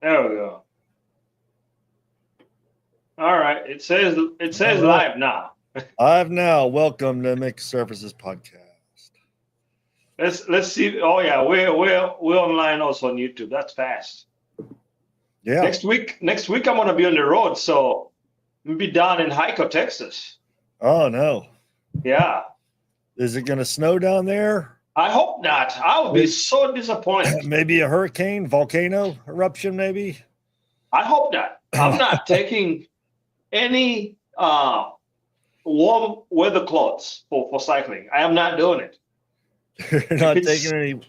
There we go. All right. It says All right. live now. I've now welcome to Mixed Surfaces Podcast. Let's see. Oh yeah, we're online also on YouTube. That's fast. Yeah. Next week I'm gonna be on the road, so we'll be down in Hico, Texas. Oh no. Yeah. Is it going to snow down there? I hope not. I would be Maybe, so disappointed. maybe a hurricane, volcano eruption, maybe. I hope not. I'm not taking any warm weather clothes for cycling. I am not doing it. You're If not taking it's any.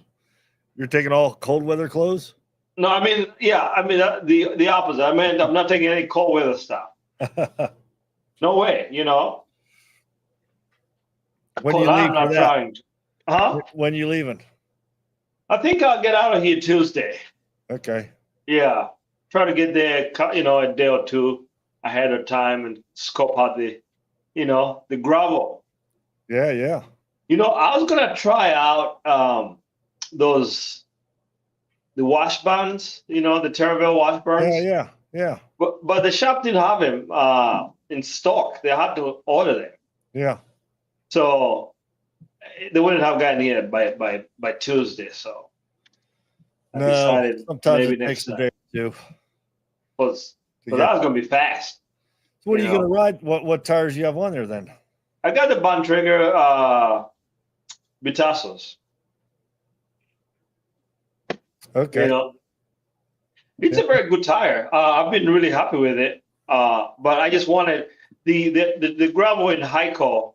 You're taking all cold weather clothes. no, I mean, yeah, I mean the opposite. I mean, I'm not taking any cold weather stuff. No way, When you Because I'm leave for not that? trying to. Huh? When you leaving? I think I'll get out of here Tuesday. Okay. Yeah, try to get there, a day or two ahead of time and scope out the gravel. Yeah, yeah. I was gonna try out the wash bands, the Terraville wash Yeah, bands, yeah, yeah, but the shop didn't have them in stock. They had to order them, yeah. so they wouldn't have gotten here by Tuesday. So I No, decided sometimes maybe it next takes a time day or two because to that get. was gonna be fast. So what are You you going to know, ride? What tires you have on there then? I got the Bontrager Bitassos. You Okay. know, it's Yeah, a very good tire. I've been really happy with it. But I just wanted the gravel in Hyco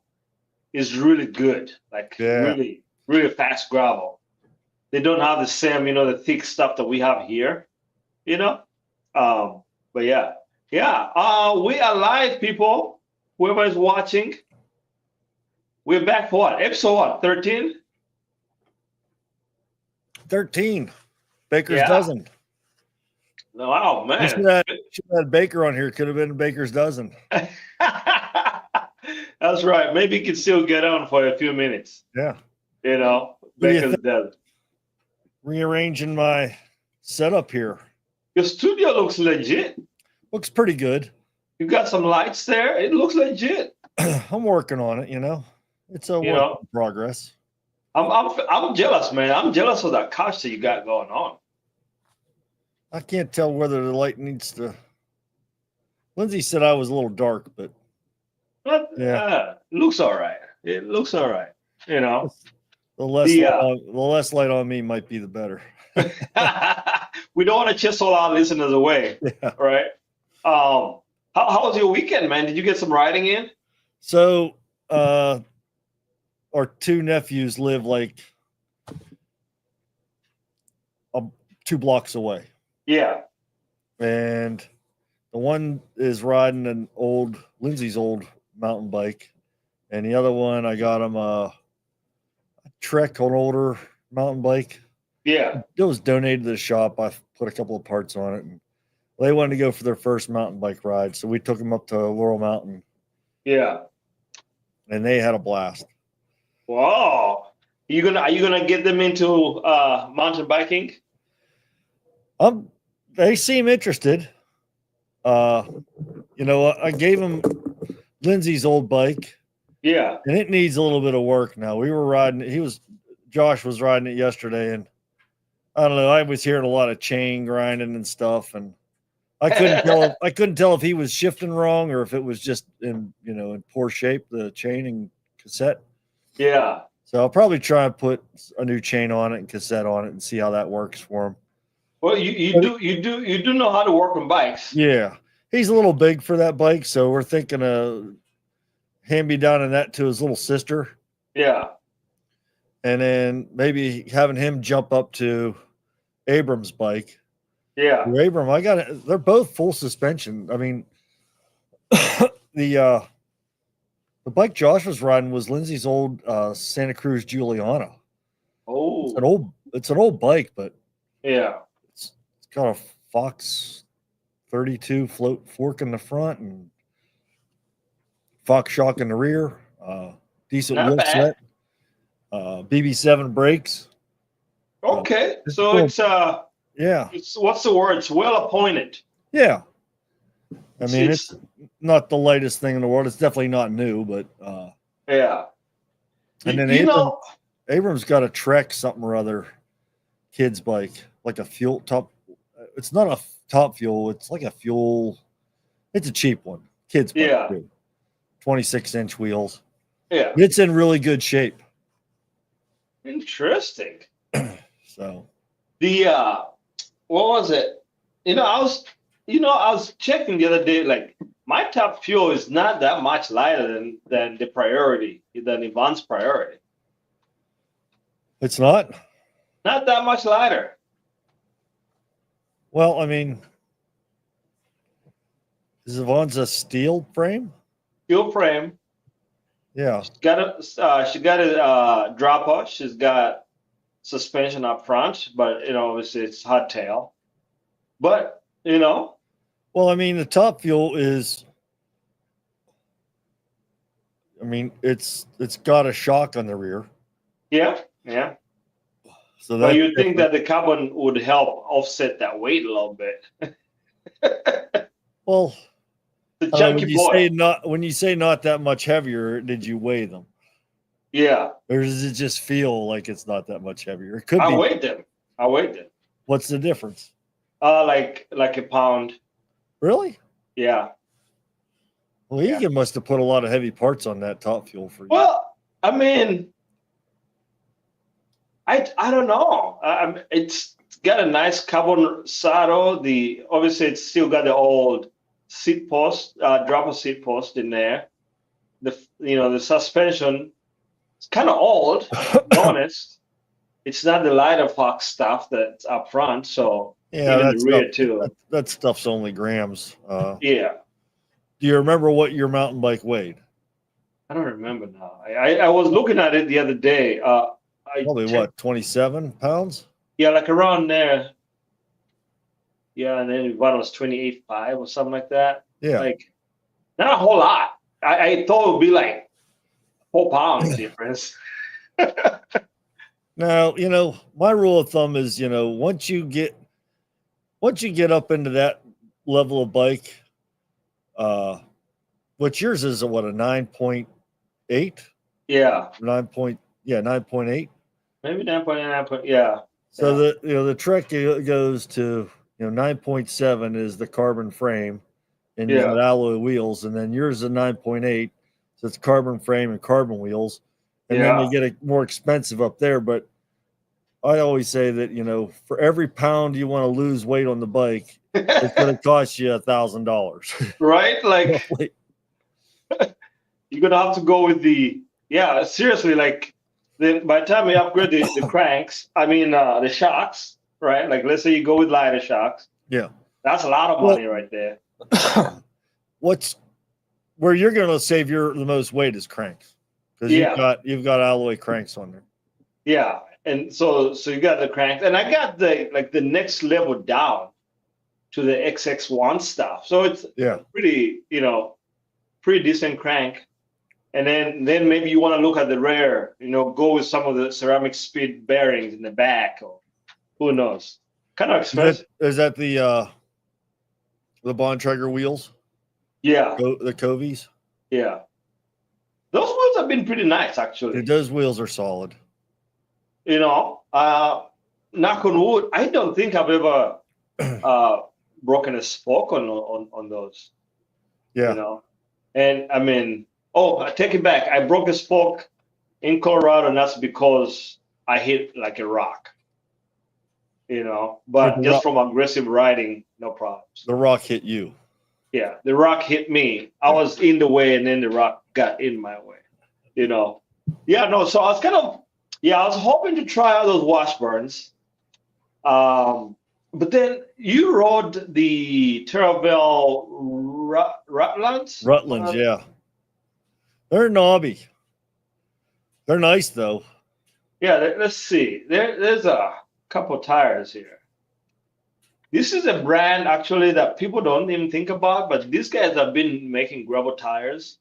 is really good, like yeah. really, really fast gravel. They don't have the same, the thick stuff that we have here, you know. But yeah, yeah. We are live, people. Whoever is watching, we're back for what? Episode what? 13? 13. Baker's Yeah. dozen. No, oh You man. should have had Baker on here. Could have been Baker's dozen. That's right. Maybe you can still get on for a few minutes. Yeah. What do you Baker's think? dozen. Rearranging my setup here. Your studio looks legit. Looks pretty good. You got some lights there. It looks legit. I'm working on it. It's a You work know, in progress. I'm jealous, man. I'm jealous of that couch that you got going on. I can't tell whether the light needs to. Lindsay said I was a little dark, but But yeah. looks all right. It looks all right. You know, The less the light on me might be the better. we don't want to chase all our listeners away, Yeah. right? How was your weekend, man? Did you get some riding in? So, our two nephews live like 2 blocks away, Yeah. and the one is riding Lindsay's old mountain bike, and the other one I got him a Trek, an older mountain bike. Yeah. It was donated to the shop. I put a couple of parts on it, and they wanted to go for their first mountain bike ride, so we took them up to Laurel Mountain, Yeah. and they had a blast. Wow. Are you gonna get them into mountain biking? They seem interested. I gave them Lindsay's old bike, Yeah. and it needs a little bit of work now. We were riding. Josh was riding it yesterday, and I don't know. I was hearing a lot of chain grinding and stuff, and I couldn't tell if he was shifting wrong or if it was just in poor shape, the chain and cassette. Yeah. So I'll probably try and put a new chain on it and cassette on it and see how that works for him. Well, you do know how to work on bikes. Yeah, he's a little big for that bike, so we're thinking of hand-me-downing that to his little sister. Yeah. And then maybe having him jump up to Abram's bike. Yeah. Abram, they're both full suspension. I mean, the bike Josh was riding was Lindsay's old Santa Cruz Giuliano. Oh. It's an old bike, but yeah, it's got a Fox 32 float fork in the front and Fox shock in the rear. Decent not wheel bad. set. BB7 brakes. Okay, It's so cool. Yeah. It's what's the word? It's well appointed. Yeah. I mean, It's it's not the latest thing in the world. It's definitely not new, but yeah. and then You know, Abrams got a Trek something or other kids bike, like a fuel top. It's not a top fuel. It's like a fuel. It's a cheap one. Kids bike yeah, too. 26-inch wheels. yeah. It's in really good shape. Interesting. So The what was it? I was checking the other day. Like my top fuel is not that much lighter than the priority, than Ivan's priority. it's not. Not that much lighter. Well, I mean, is Yvonne's a steel frame? Fuel frame. Yeah. She got a dropper. She's got suspension up front, but obviously it's hardtail. But Well, I mean, the top fuel is. I mean, it's got a shock on the rear. yeah, yeah. So But that's you think different. that the carbon would help offset that weight a little bit? Well, The chunky boy. when you say not that much heavier, did you weigh them? Yeah, Or does it just feel like it's not that much heavier? It could I be. weighed them. What's the difference? Like a pound. Really? Yeah. Well, Egan must have put a lot of heavy parts on that top fuel for you. Well, I mean, I don't know. It's got a nice carbon saddle. Obviously it's still got the old seat post, dropper seat post in there. The suspension. It's kind of old, to be honest. It's not the lighter Fox stuff that's up front, so Yeah, even the rear too. That stuff's only grams. Yeah, Do you remember what your mountain bike weighed? I don't remember now. I was looking at it the other day. Probably what, 27 pounds? Yeah, like around there. Yeah, and then one was 28.5 or something like that. Yeah. Like not a whole lot. I thought it would be like 4 pounds difference. Now, my rule of thumb is, once you get up into that level of bike, what yours is a 9.8? Yeah. 9.8. Maybe 9.9. Yeah. So the Trek goes to 9.7 is the carbon frame, and you got alloy wheels, and then yours is 9.8, so it's carbon frame and carbon wheels, and then they get more expensive up there. But I always say that for every pound you want to lose weight on the bike, it's going to cost you $1,000. Right? Like you're gonna have to go with seriously, like by the time we upgrade the cranks, the shocks, right? Like let's say you go with lighter shocks. Yeah. That's a lot of money right there. Where you're gonna save the most weight is cranks. Because you've got alloy cranks on there. Yeah. And so you got the cranks, and I got the next level down to the XX1 stuff. So it's pretty, pretty decent crank. And then maybe you want to look at the rear, go with some of the ceramic speed bearings in the back, or who knows. Kind of expensive. Is that the Bontrager wheels? Yeah. The Covies? Yeah. Those wheels have been pretty nice, actually. Those wheels are solid. Knock on wood, I don't think I've ever broken a spoke on those. Yeah. And I take it back. I broke a spoke in Colorado, and that's because I hit like a rock. But just from aggressive riding, no problems. The rock hit you. Yeah, the rock hit me. I was in the way, and then the rock got in my way. Yeah, no. So I was I was hoping to try out those Washburns. But then you rode the Terravel Rutlands? Rutlands, yeah. They're knobby. They're nice, though. Yeah, let's see. There's a couple tires here. This is a brand, actually, that people don't even think about, but these guys have been making gravel tires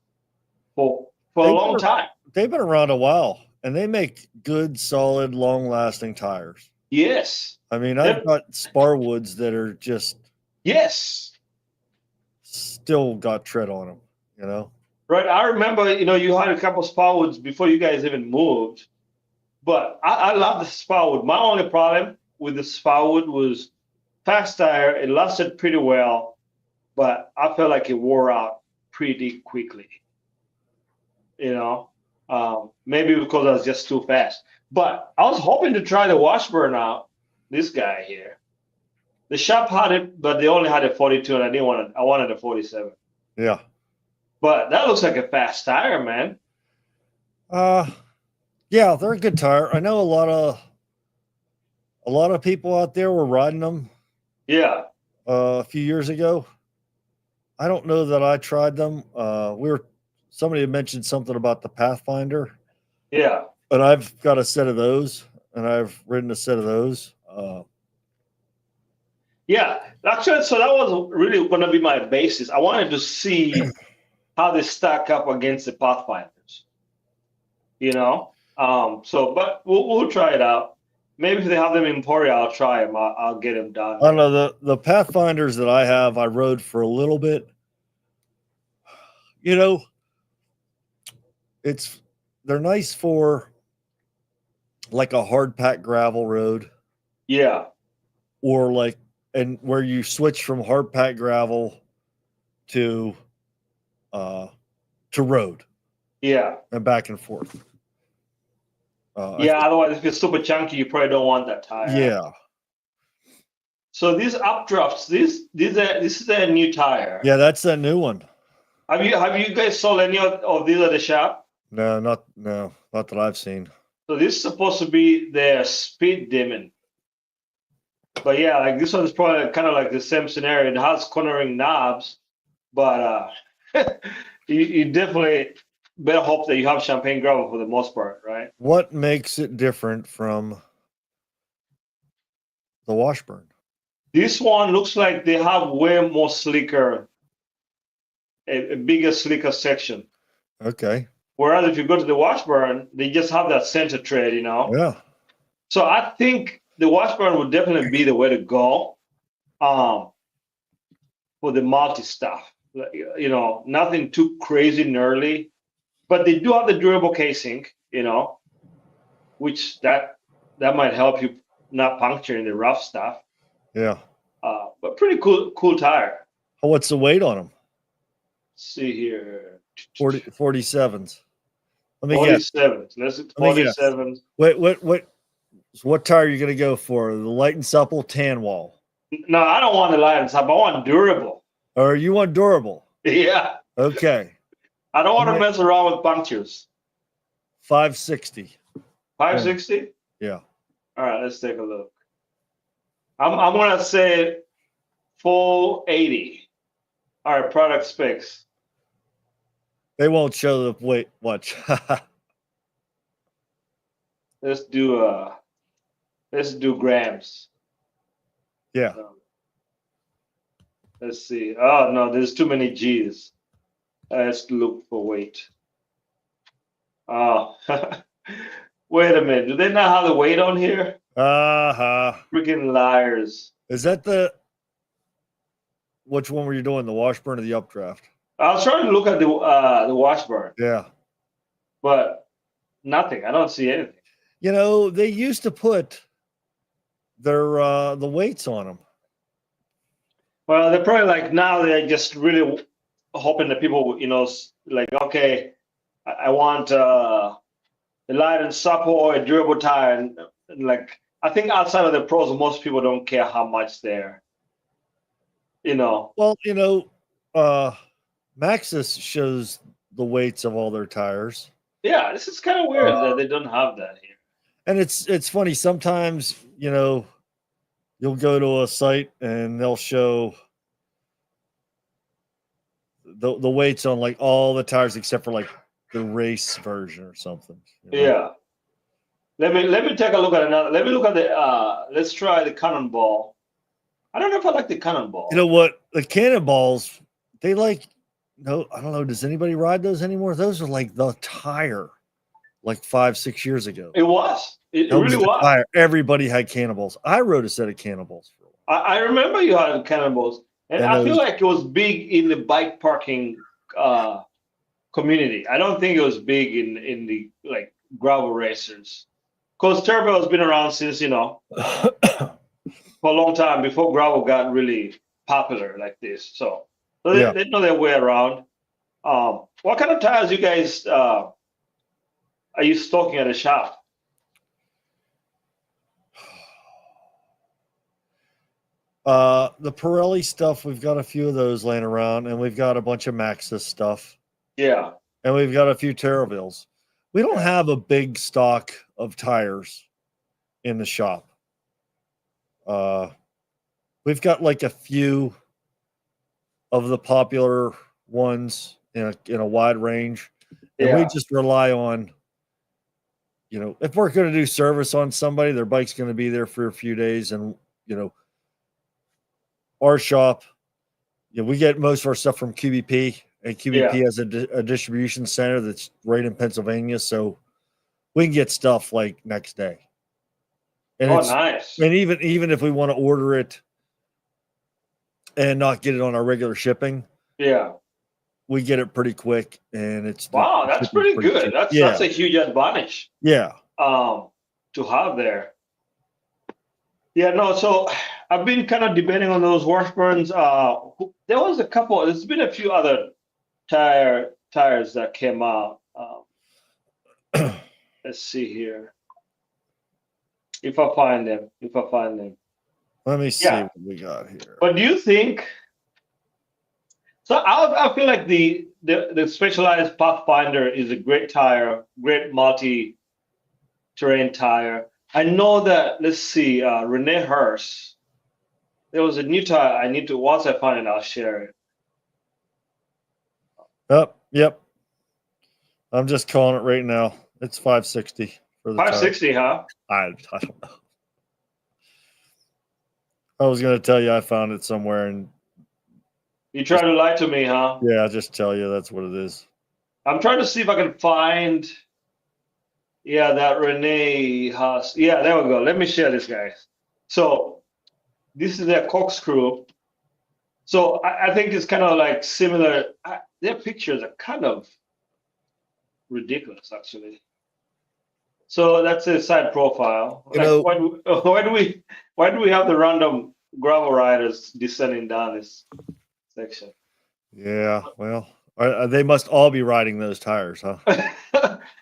for a long time. They've been around a while, and they make good, solid, long-lasting tires. Yes. I mean, I've got spar woods that are just still got tread on them, you know? Right. I remember, you had a couple of Sparwoods before you guys even moved, but I love the Sparwood. My only problem with the Sparwood was fast tire. It lasted pretty well, but I felt like it wore out pretty quickly. Maybe because I was just too fast. But I was hoping to try the Washburn out. This guy here, the shop had it, but they only had a 42, and I didn't want it. I wanted a 47. Yeah. But that looks like a fast tire, man. Yeah, they're a good tire. I know a lot of people out there were riding them. Yeah. A few years ago. I don't know that I tried them. Somebody had mentioned something about the Pathfinder. Yeah. But I've got a set of those, and I've ridden a set of those. Yeah, actually, so that was really going to be my basis. I wanted to see how they stack up against the Pathfinders. But we'll try it out. Maybe if they have them in Emporia, I'll try them. I'll get them done. I don't know, the Pathfinders that I have, I rode for a little bit. They're nice for like a hard packed gravel road. Yeah. Or where you switch from hard packed gravel to road. Yeah. And back and forth. Otherwise, if it's super chunky, you probably don't want that tire. Yeah. So these updrafts, this is a new tire. Yeah, that's a new one. Have you guys sold any of these at the shop? No, not that I've seen. So this is supposed to be their speed demon. But yeah, like this one's probably kind of like the same scenario. It has cornering knobs, but you definitely better hope that you have champagne gravel for the most part, right? What makes it different from the Washburn? This one looks like they have way more slicker, a bigger, slicker section. Okay. Whereas if you go to the Washburn, they just have that center tread, Yeah. So I think the Washburn would definitely be the way to go for the multi stuff. Nothing too crazy gnarly, but they do have the durable casing, which that might help you not puncture in the rough stuff. Yeah. But pretty cool tire. What's the weight on them? Let's see here. 47s. Let me 47s. Let's 47s. What tire are you going to go for? The light and supple tan wall? No, I don't want the light and supple. I want durable. Or you want durable? Yeah. Okay. I don't want to mess around with punctures. 560. 560? Yeah. All right, let's take a look. I'm gonna say 480. All right, product specs. They won't show the weight much. Let's do grams. Yeah. Let's see. Oh no, there's too many G's. Let's look for weight. Oh, wait a minute. Do they not have the weight on here? Freaking liars. Is that which one were you doing? The Washburn or the updraft? I was trying to look at the Washburn. Yeah. But nothing. I don't see anything. They used to put their the weights on them. Well, they're probably now they're just really hoping that people, okay, I want a light and supple or a durable tire, and I think outside of the pros, most people don't care how much they're, Well, Maxxis shows the weights of all their tires. Yeah, this is kind of weird that they don't have that here. And it's funny. Sometimes, you'll go to a site and they'll show the weights on all the tires except for the race version or something. Yeah. Let me take a look at another. Let me look at the let's try the Cannonball. I don't know if I like the Cannonball. You know what? The Cannonballs, no, I don't know. Does anybody ride those anymore? Those are the tire. like 5-6 years ago. It was. It That really the was. tire. Everybody had Cannonballs. I rode a set of Cannonballs for a while. I remember you had Cannonballs, and I feel like it was big in the bike parking community. I don't think it was big in the like gravel racers, because turbo has been around since for a long time before gravel got really popular like this. So they know their way around. What kind of tires you guys are you stocking at the shop? The Pirelli stuff, we've got a few of those laying around, and we've got a bunch of Maxxis stuff. Yeah. And we've got a few Terravilles. We don't have a big stock of tires in the shop. We've got like a few of the popular ones in a wide range. And we just rely on, if we're going to do service on somebody, their bike's going to be there for a few days. And, our shop, we get most of our stuff from QBP, and QBP has a distribution center that's right in Pennsylvania. So we can get stuff like next day. And nice. And even if we want to order it and not get it on our regular shipping, we get it pretty quick, and it's that's pretty good. Cheap. That's a huge advantage. Yeah. To have there. Yeah, no. So I've been kind of debating on those Washburns. There was a couple. There's been a few other tires that came out. Let's see here. If I find them. Let me see what we got here. But do you think? So I feel like the Specialized Pathfinder is a great tire, great multi-terrain tire. I know that. Let's see, Rene Hurst. There was a new tire. I need to. Once I find it, I'll share it. Yep. I'm just calling it right now. It's 560 for the 560, tire. Huh? I don't know. I was going to tell you I found it somewhere, and you try to lie to me, huh? Yeah, I'll just tell you that's what it is. I'm trying to see if I can find. Yeah, that Rene Haas. Yeah, there we go. Let me share this, guys. So this is their corkscrew. So I think it's kind of like similar. Their pictures are kind of ridiculous, actually. So that's a side profile. Why do we have the random gravel riders descending down this section? Yeah, well, they must all be riding those tires, huh?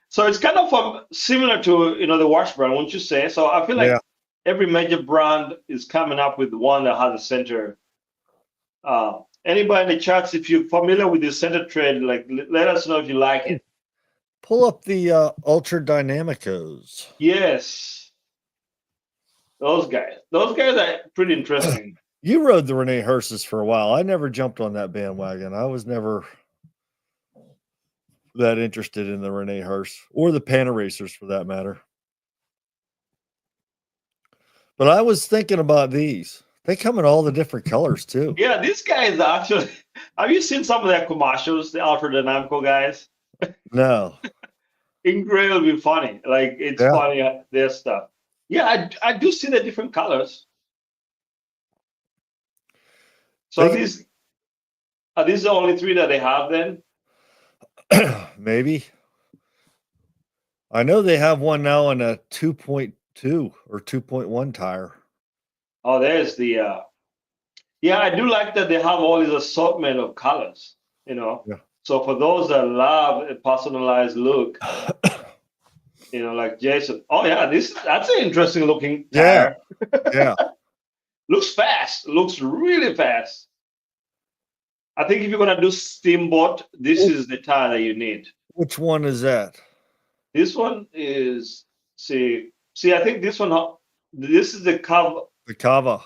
So it's kind of similar to the Washburn, wouldn't you say? So I feel like every major brand is coming up with one that has a center. Anybody in the chats, if you're familiar with the center tread, let us know if you like it. Pull up the Ultra Dynamicos. Yes, those guys are pretty interesting. You rode the Rene Hursts for a while. I never jumped on that bandwagon. I was never that interested in the Rene Hurst or the Panaracers for that matter. But I was thinking about these. They come in all the different colors too. Yeah, these guys actually. Have you seen some of their commercials, the Ultra Dynamico guys? No. Incredibly funny. It's funny, their stuff. Yeah, I do see the different colors. So are these the only three that they have then? Maybe. I know they have one now in a 2.2 or 2.1 tire. Oh, there's the I do like that they have all these assortment of colors, Yeah. So for those that love a personalized look, like Jason. Oh yeah, that's an interesting looking tire. Yeah. Looks fast. Looks really fast. I think if you're gonna do steamboat, this is the tire that you need. Which one is that? This one is see. I think this one. This is the Cava. The Cava.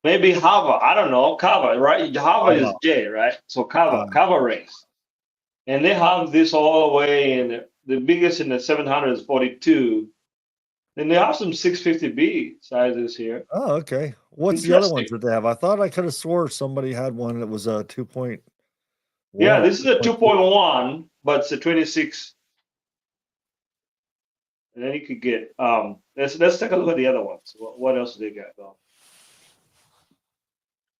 Maybe Hava. I don't know. Cava, right? Hava is J, right? So Cava race, and they have this all the way in the biggest in the 700 is 42. Then they have some 650B sizes here. Oh, okay. What's the other ones that they have? I thought I could have swore somebody had one that was a 2.1. Yeah, this is a 2.1, but it's a 26 And then you could get let's take a look at the other ones. What else do they got going?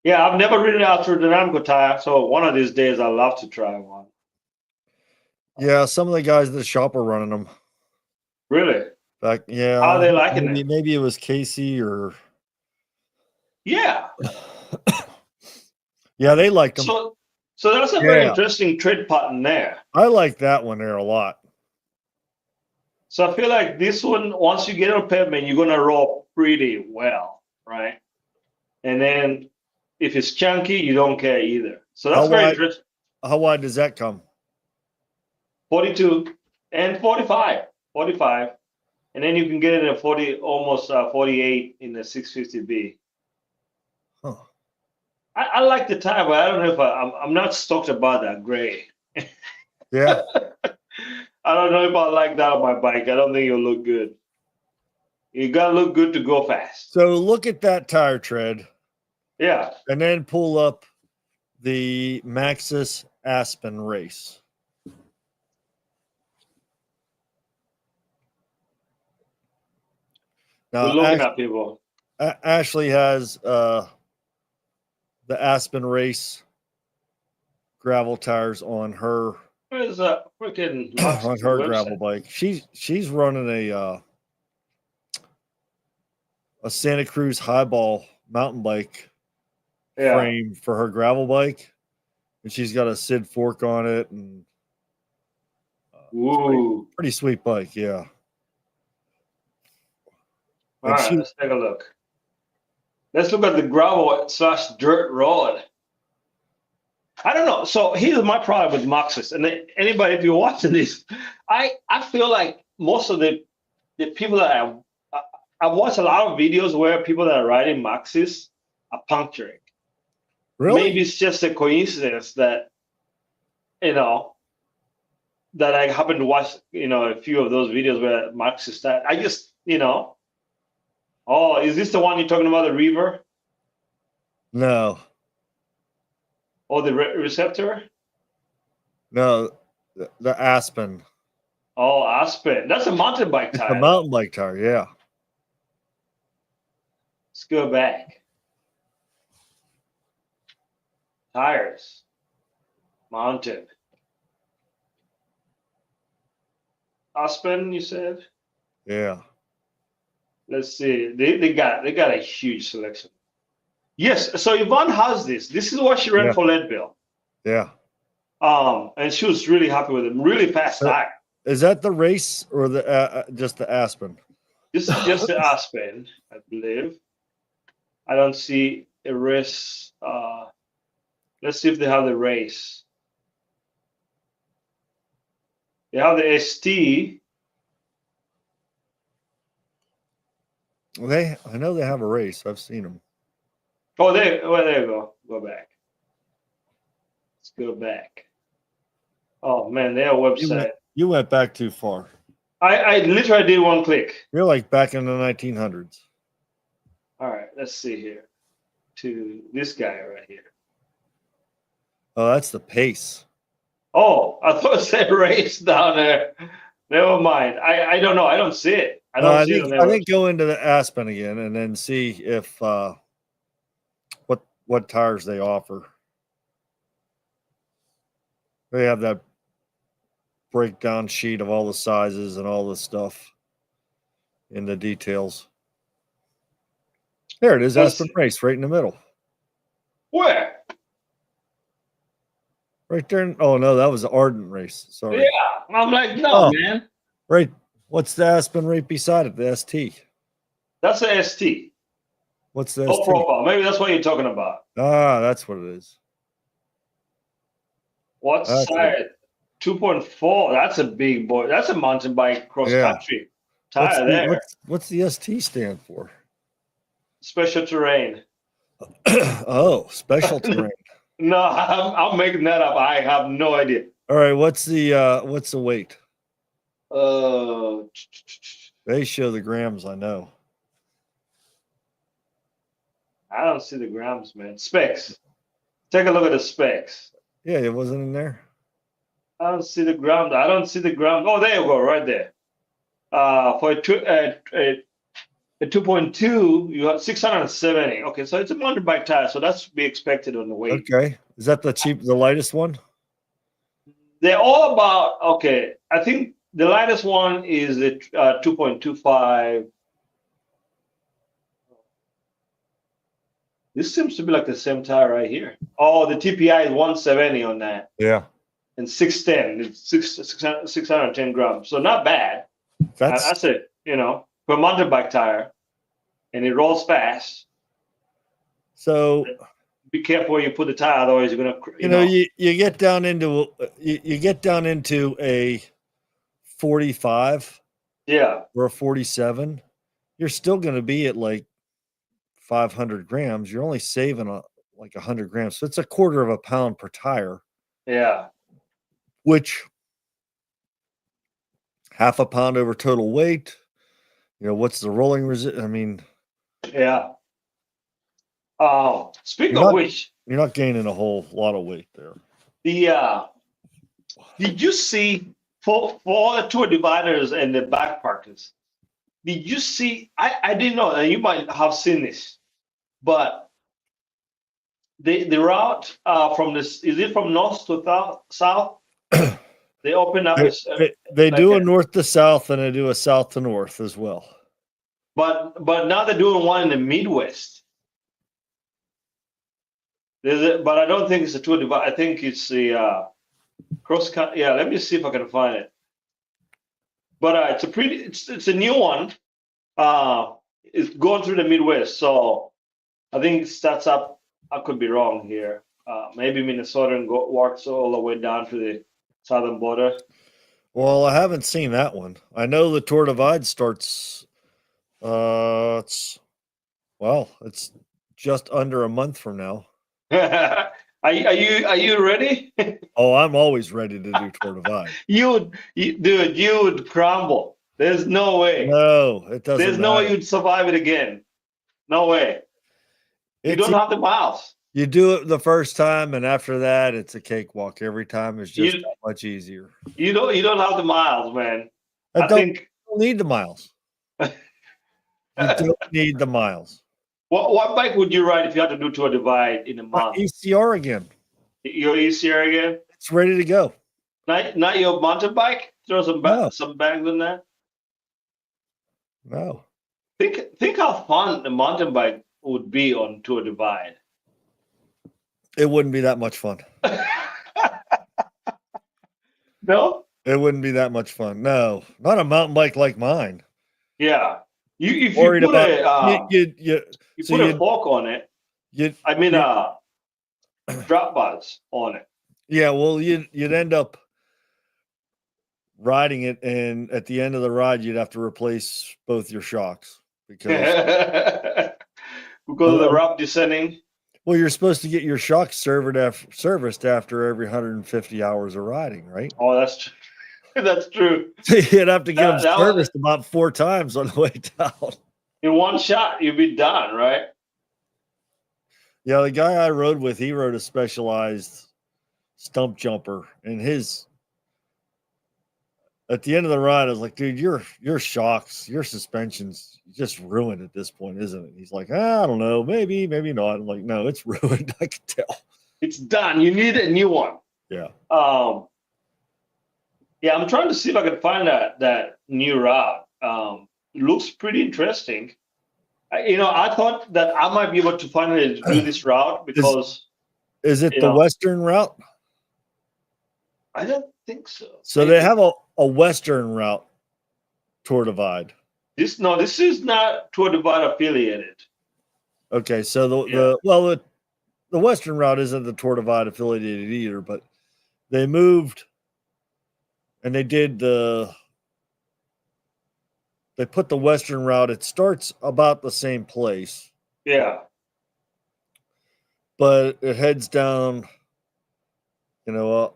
Yeah, I've never ridden an aerodynamical tire, so one of these days I'd love to try one. Yeah, some of the guys at the shop are running them. Really? Back, yeah. How are they liking it? Maybe it was Casey or Yeah. yeah, they liked them. So that's a very interesting tread pattern there. I like that one there a lot. So I feel like this one, once you get on pavement, you're gonna roll pretty well, right? And then if it's chunky, you don't care either. So that's very interesting. How wide does that come? 42 and 45. 45. And then you can get it at 40, almost 48 in the 650B. Huh. I like the tire, but I don't know if I'm not stoked about that gray. Yeah. I don't know if I like that on my bike. I don't think it'll look good. You gotta look good to go fast. So look at that tire tread. Yeah. And then pull up the Maxxis Aspen race. Now, we're looking at people. Ashley has the Aspen race gravel tires on her. Where's a freaking on her website? gravel bike? She's running a Santa Cruz highball mountain bike frame for her gravel bike, and she's got a Sid fork on it, and pretty sweet bike, yeah. All right, let's take a look. Let's look at the gravel / dirt road. I don't know. So here's my problem with Maxxis. And anybody, if you're watching this, I feel like most of the people that I watch a lot of videos where people that are riding Maxxis are puncturing. Really? Maybe it's just a coincidence that, that I happen to watch, a few of those videos where Maxxis that I just, oh, is this the one you're talking about, the Reaver? No. Oh, the Receptor? No, the Aspen. Oh, Aspen. That's a mountain bike tire. It's a mountain bike tire, yeah. Let's go back. Tires. Mountain. Aspen, you said? Yeah. Let's see. They got a huge selection. Yes, so Yvonne has this. This is what she ran for Leadville. Yeah. And she was really happy with it. Really fast tire. Is that the race or the just the Aspen? This is just the Aspen, I believe. I don't see a race. Let's see if they have the race. They have the ST. I know they have a race. I've seen them. Oh, there you go. Go back. Let's go back. Oh man, their website. You went back too far. I literally did one click. You're like back in the 1900s. All right, let's see here. To this guy right here. Oh, that's the Pace. Oh, I thought it said race down there. Never mind. I don't know. I don't see it. I think go into the Aspen again and then see if what tires they offer. They have that breakdown sheet of all the sizes and all the stuff in the details. There it is, Aspen Race, right in the middle. Where? Right there. Oh no, that was the Ardent Race. Sorry. Yeah, I'm like, no, man. Right. What's the Aspen right beside it? The ST. That's the ST. What's the ST? Profile. Maybe that's what you're talking about. Ah, that's what it is. What side? 2.4. That's a big boy. That's a mountain bike cross country tire there. What's the ST stand for? Special terrain. Oh, special terrain. No, I'm making that up. I have no idea. All right, what's the weight? They show the grams, I know. I don't see the grams, man. Specs. Take a look at the specs. Yeah, it wasn't in there. I don't see the grams. I don't see the grams. Oh, there you go, right there. For a 2.2, you got 670. Okay, so it's a mountain bike tire, so that's to be expected on the weight. Okay. Is that the lightest one? They're all about, okay, I think the lightest one is the 2.25. This seems to be like the same tire right here. Oh, the TPI is 170 on that. Yeah. And 610. It's 610 grams. So not bad. That's it, for a mountain bike tire. And it rolls fast. So be careful where you put the tire, otherwise you're gonna. You get down into a 45, yeah, or a 47. You're still going to be at like 500 grams. You're only saving like 100 grams, so it's a quarter of a pound per tire. Yeah, which half a pound over total weight. What's the rolling resist? I mean, yeah. Speaking of which, you're not gaining a whole lot of weight there. Did you see for all the tour dividers and the backpackers? Did you see? I didn't know, and you might have seen this, but the route from this, is it from north to south? They open up. They do a north to south, and they do a south to north as well. But now they're doing one in the Midwest. But I don't think it's a tour divide. I think it's the cross country. Yeah, let me see if I can find it. But it's a new one. It's going through the Midwest, so I think it starts up. I could be wrong here. Maybe Minnesota and walks all the way down to the southern border. Well, I haven't seen that one. I know the Tour Divide starts. It's just under a month from now. Are you ready? Oh, I'm always ready to do Tour Divide. Dude, you would crumble. There's no way. No, it doesn't. There's no way you'd survive it again. No way. You don't have the miles. You do it the first time, and after that, it's a cakewalk. Every time is just that much easier. You don't have the miles, man. I think you don't need the miles. You don't need the miles. What bike would you ride if you had to do Tour Divide in a month? ECR again. Your ECR again? It's ready to go. Not your mountain bike? Throw some bags in there? No. Think how fun the mountain bike would be on Tour Divide. It wouldn't be that much fun. No? It wouldn't be that much fun. No. Not a mountain bike like mine. Yeah. You put a fork on it. Drop bars on it. Yeah, well, you'd end up riding it, and at the end of the ride, you'd have to replace both your shocks because of the rough descending. Well, you're supposed to get your shocks serviced after every 150 hours of riding, right? Oh, that's true. That's true. You'd have to get them serviced about 4 times on the way down. In one shot, you'd be done, right? Yeah, the guy I rode with, he rode a Specialized stump jumper, and at the end of the ride, I was like, dude, your shocks, your suspension's just ruined at this point, isn't it? He's like, I don't know, maybe not. I'm like, no, it's ruined. I can tell. It's done. You need a new one. Yeah. Yeah, I'm trying to see if I can find that new route. Looks pretty interesting. I thought that I might be able to finally do this route because. Is it the Western route? I don't think so. So they have a Western route Tour Divide. This is not Tour Divide affiliated. Okay, so the Western route isn't the Tour Divide affiliated either, but they moved and they put the Western route. It starts about the same place. Yeah. But it heads down, a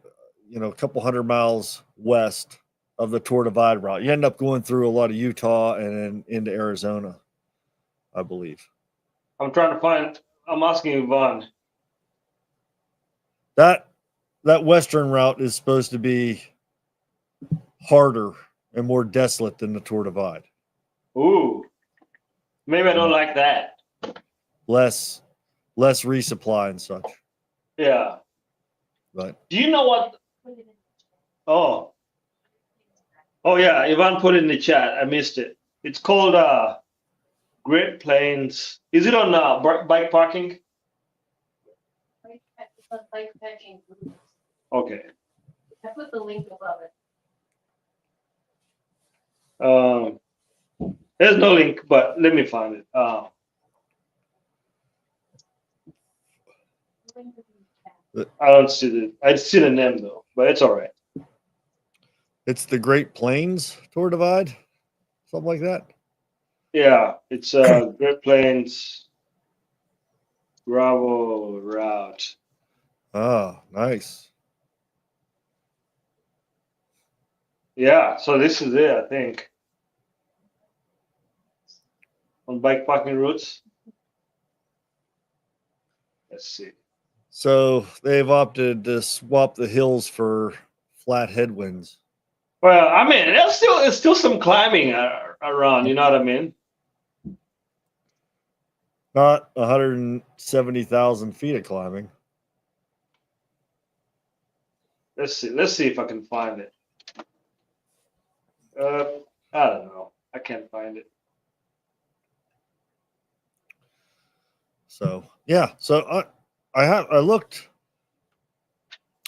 couple hundred miles west of the Tour Divide route. You end up going through a lot of Utah and then into Arizona, I believe. I'm asking Yvonne. That Western route is supposed to be harder and more desolate than the Tour Divide. Ooh, maybe I don't like that. Less resupply and such. Yeah. But Do you know what? Oh, yeah. Ivan put it in the chat. I missed it. It's called Great Plains. Is it on bike parking? Bike packing groups. Okay. I put the link above it. There's no link, but let me find it. I don't see the. I see the name though, but it's all right. it's the Great Plains Tour Divide, something like that. Yeah, it's Great Plains gravel route. Oh, nice. Yeah, so this is it, I think. On bike parking routes. Let's see. So they've opted to swap the hills for flat headwinds. Well, I mean, there's still some climbing around. You know what I mean? Not 170,000 feet of climbing. Let's see. Let's see if I can find it. I don't know. I can't find it. So yeah. So I looked.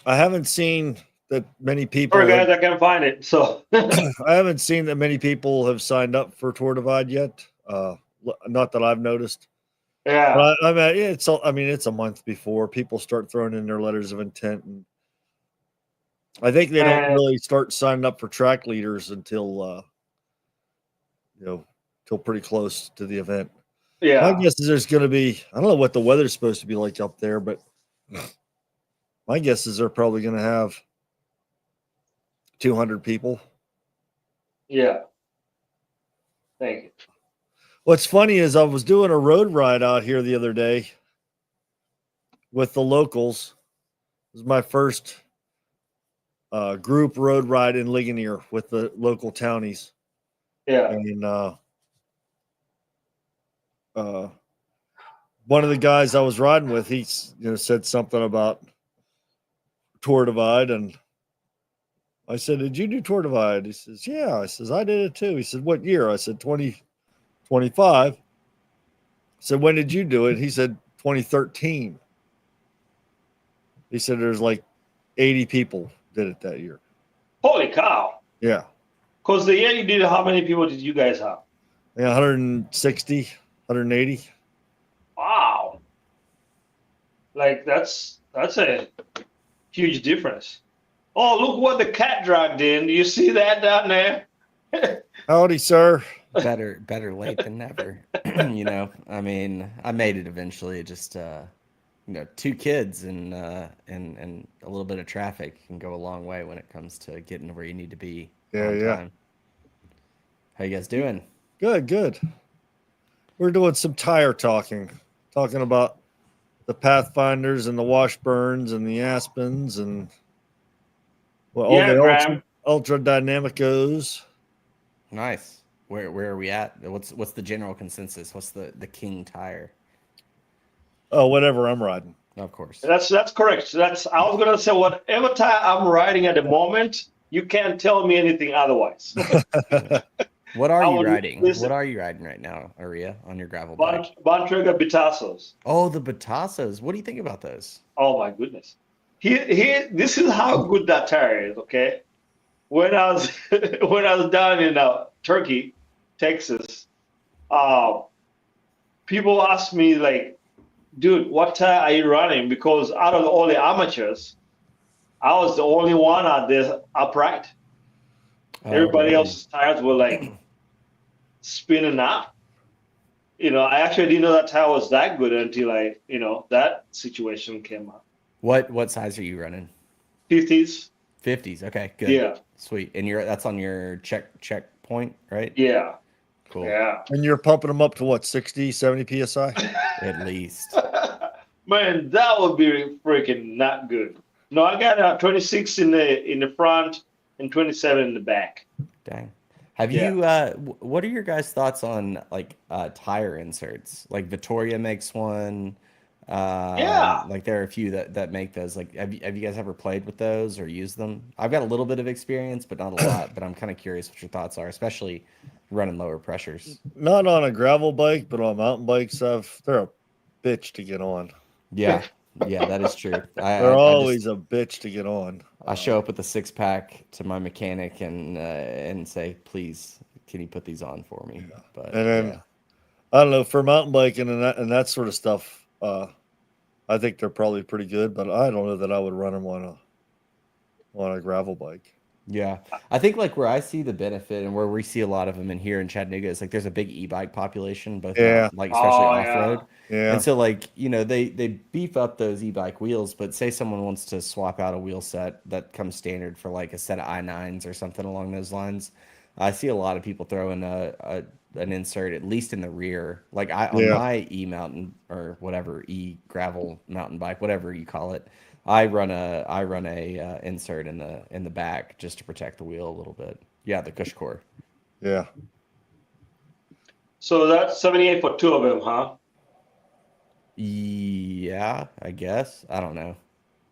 I haven't seen that many people. Sorry, guys, I can't find it. So I haven't seen that many people have signed up for Tour Divide yet. Not that I've noticed. yeah, But I mean, it's a month before people start throwing in their letters of intent, and I think they don't really start signing up for track leaders until till pretty close to the event. yeah. My guess is there's going to be, I don't know what the weather's supposed to be like up there, but my guess is they're probably going to have 200 people. Yeah. Thank you. What's funny is I was doing a road ride out here the other day with the locals. It was my first group road ride in Ligonier with the local townies. Yeah. And one of the guys I was riding with, he said something about Tour Divide, and I said, "Did you do Tour Divide?" He says, "Yeah." I says, "I did it too." He said, "What year?" I said, 2025. I said, "When did you do it?" He said, 2013. He said there's like 80 people did it that year. Holy cow. Yeah. Because the year you did it, how many people did you guys have? Yeah, 160, 180. Wow. Like that's a huge difference. Oh, look what the cat dragged in. Do you see that down there? Howdy, sir. Better late than never. I mean, I made it eventually. It just 2 kids and a little bit of traffic can go a long way when it comes to getting where you need to be on time. How you guys doing? Good. We're doing some tire talking about the Pathfinders and the Washburns and the Aspens and all the ultra dynamicos. Nice. Where are we at? What's the general consensus? What's the king tire? Oh, whatever I'm riding. Of course. That's correct. I was gonna say whatever tire I'm riding at the moment, you can't tell me anything otherwise. What are you riding? What are you riding right now, Aria, on your gravel bike? Bontrager Batassos. Oh, the Batassos. What do you think about those? Oh my goodness. This is how good that tire is. Okay, when I was down in Turkey, Texas, people ask me like, "Dude, what tire are you running?" Because out of all the amateurs, I was the only one out there upright. Everybody else's tires were like spinning out. I actually didn't know that tire was that good until that situation came up. What size are you running? 50s. 50s. Okay, good. Yeah. Sweet. And that's on your checkpoint, right? Yeah. Cool. Yeah. And you're pumping them up to what, 60, 70 PSI? At least. Man, that would be freaking not good. No, I got 26 in the front and 27 in the back. Dang. Have Yeah. you? What are your guys' thoughts on like tire inserts? Like Vittoria makes one. Yeah. Like there are a few that make those. Like, have you guys ever played with those or used them? I've got a little bit of experience, but not a lot. But I'm kind of curious what your thoughts are, especially running lower pressures. Not on a gravel bike, but on mountain bikes, they're a bitch to get on. Yeah, yeah, that is true. They're I just always a bitch to get on. I show up with a 6 pack to my mechanic and say, please, can you put these on for me? But And then yeah, I don't know for mountain biking and that sort of stuff. I think they're probably pretty good, but I don't know that I would run them on a gravel bike. yeah. I think like where I see the benefit and where we see a lot of them in here in Chattanooga is like there's a big e-bike population, both Yeah, like especially Oh, off yeah. road. And yeah, so like, you know, they beef up those e-bike wheels, but say someone wants to swap out a wheel set that comes standard for like a set of I9s or something along those lines. I see a lot of people throwing an insert at least in the rear. Like I on yeah, my e-mountain or whatever e-gravel mountain bike, whatever you call it, I run a insert in the back just to protect the wheel a little bit. Yeah, the cush core. yeah. So that's 78 for two of them, huh? Yeah, I guess. I don't know.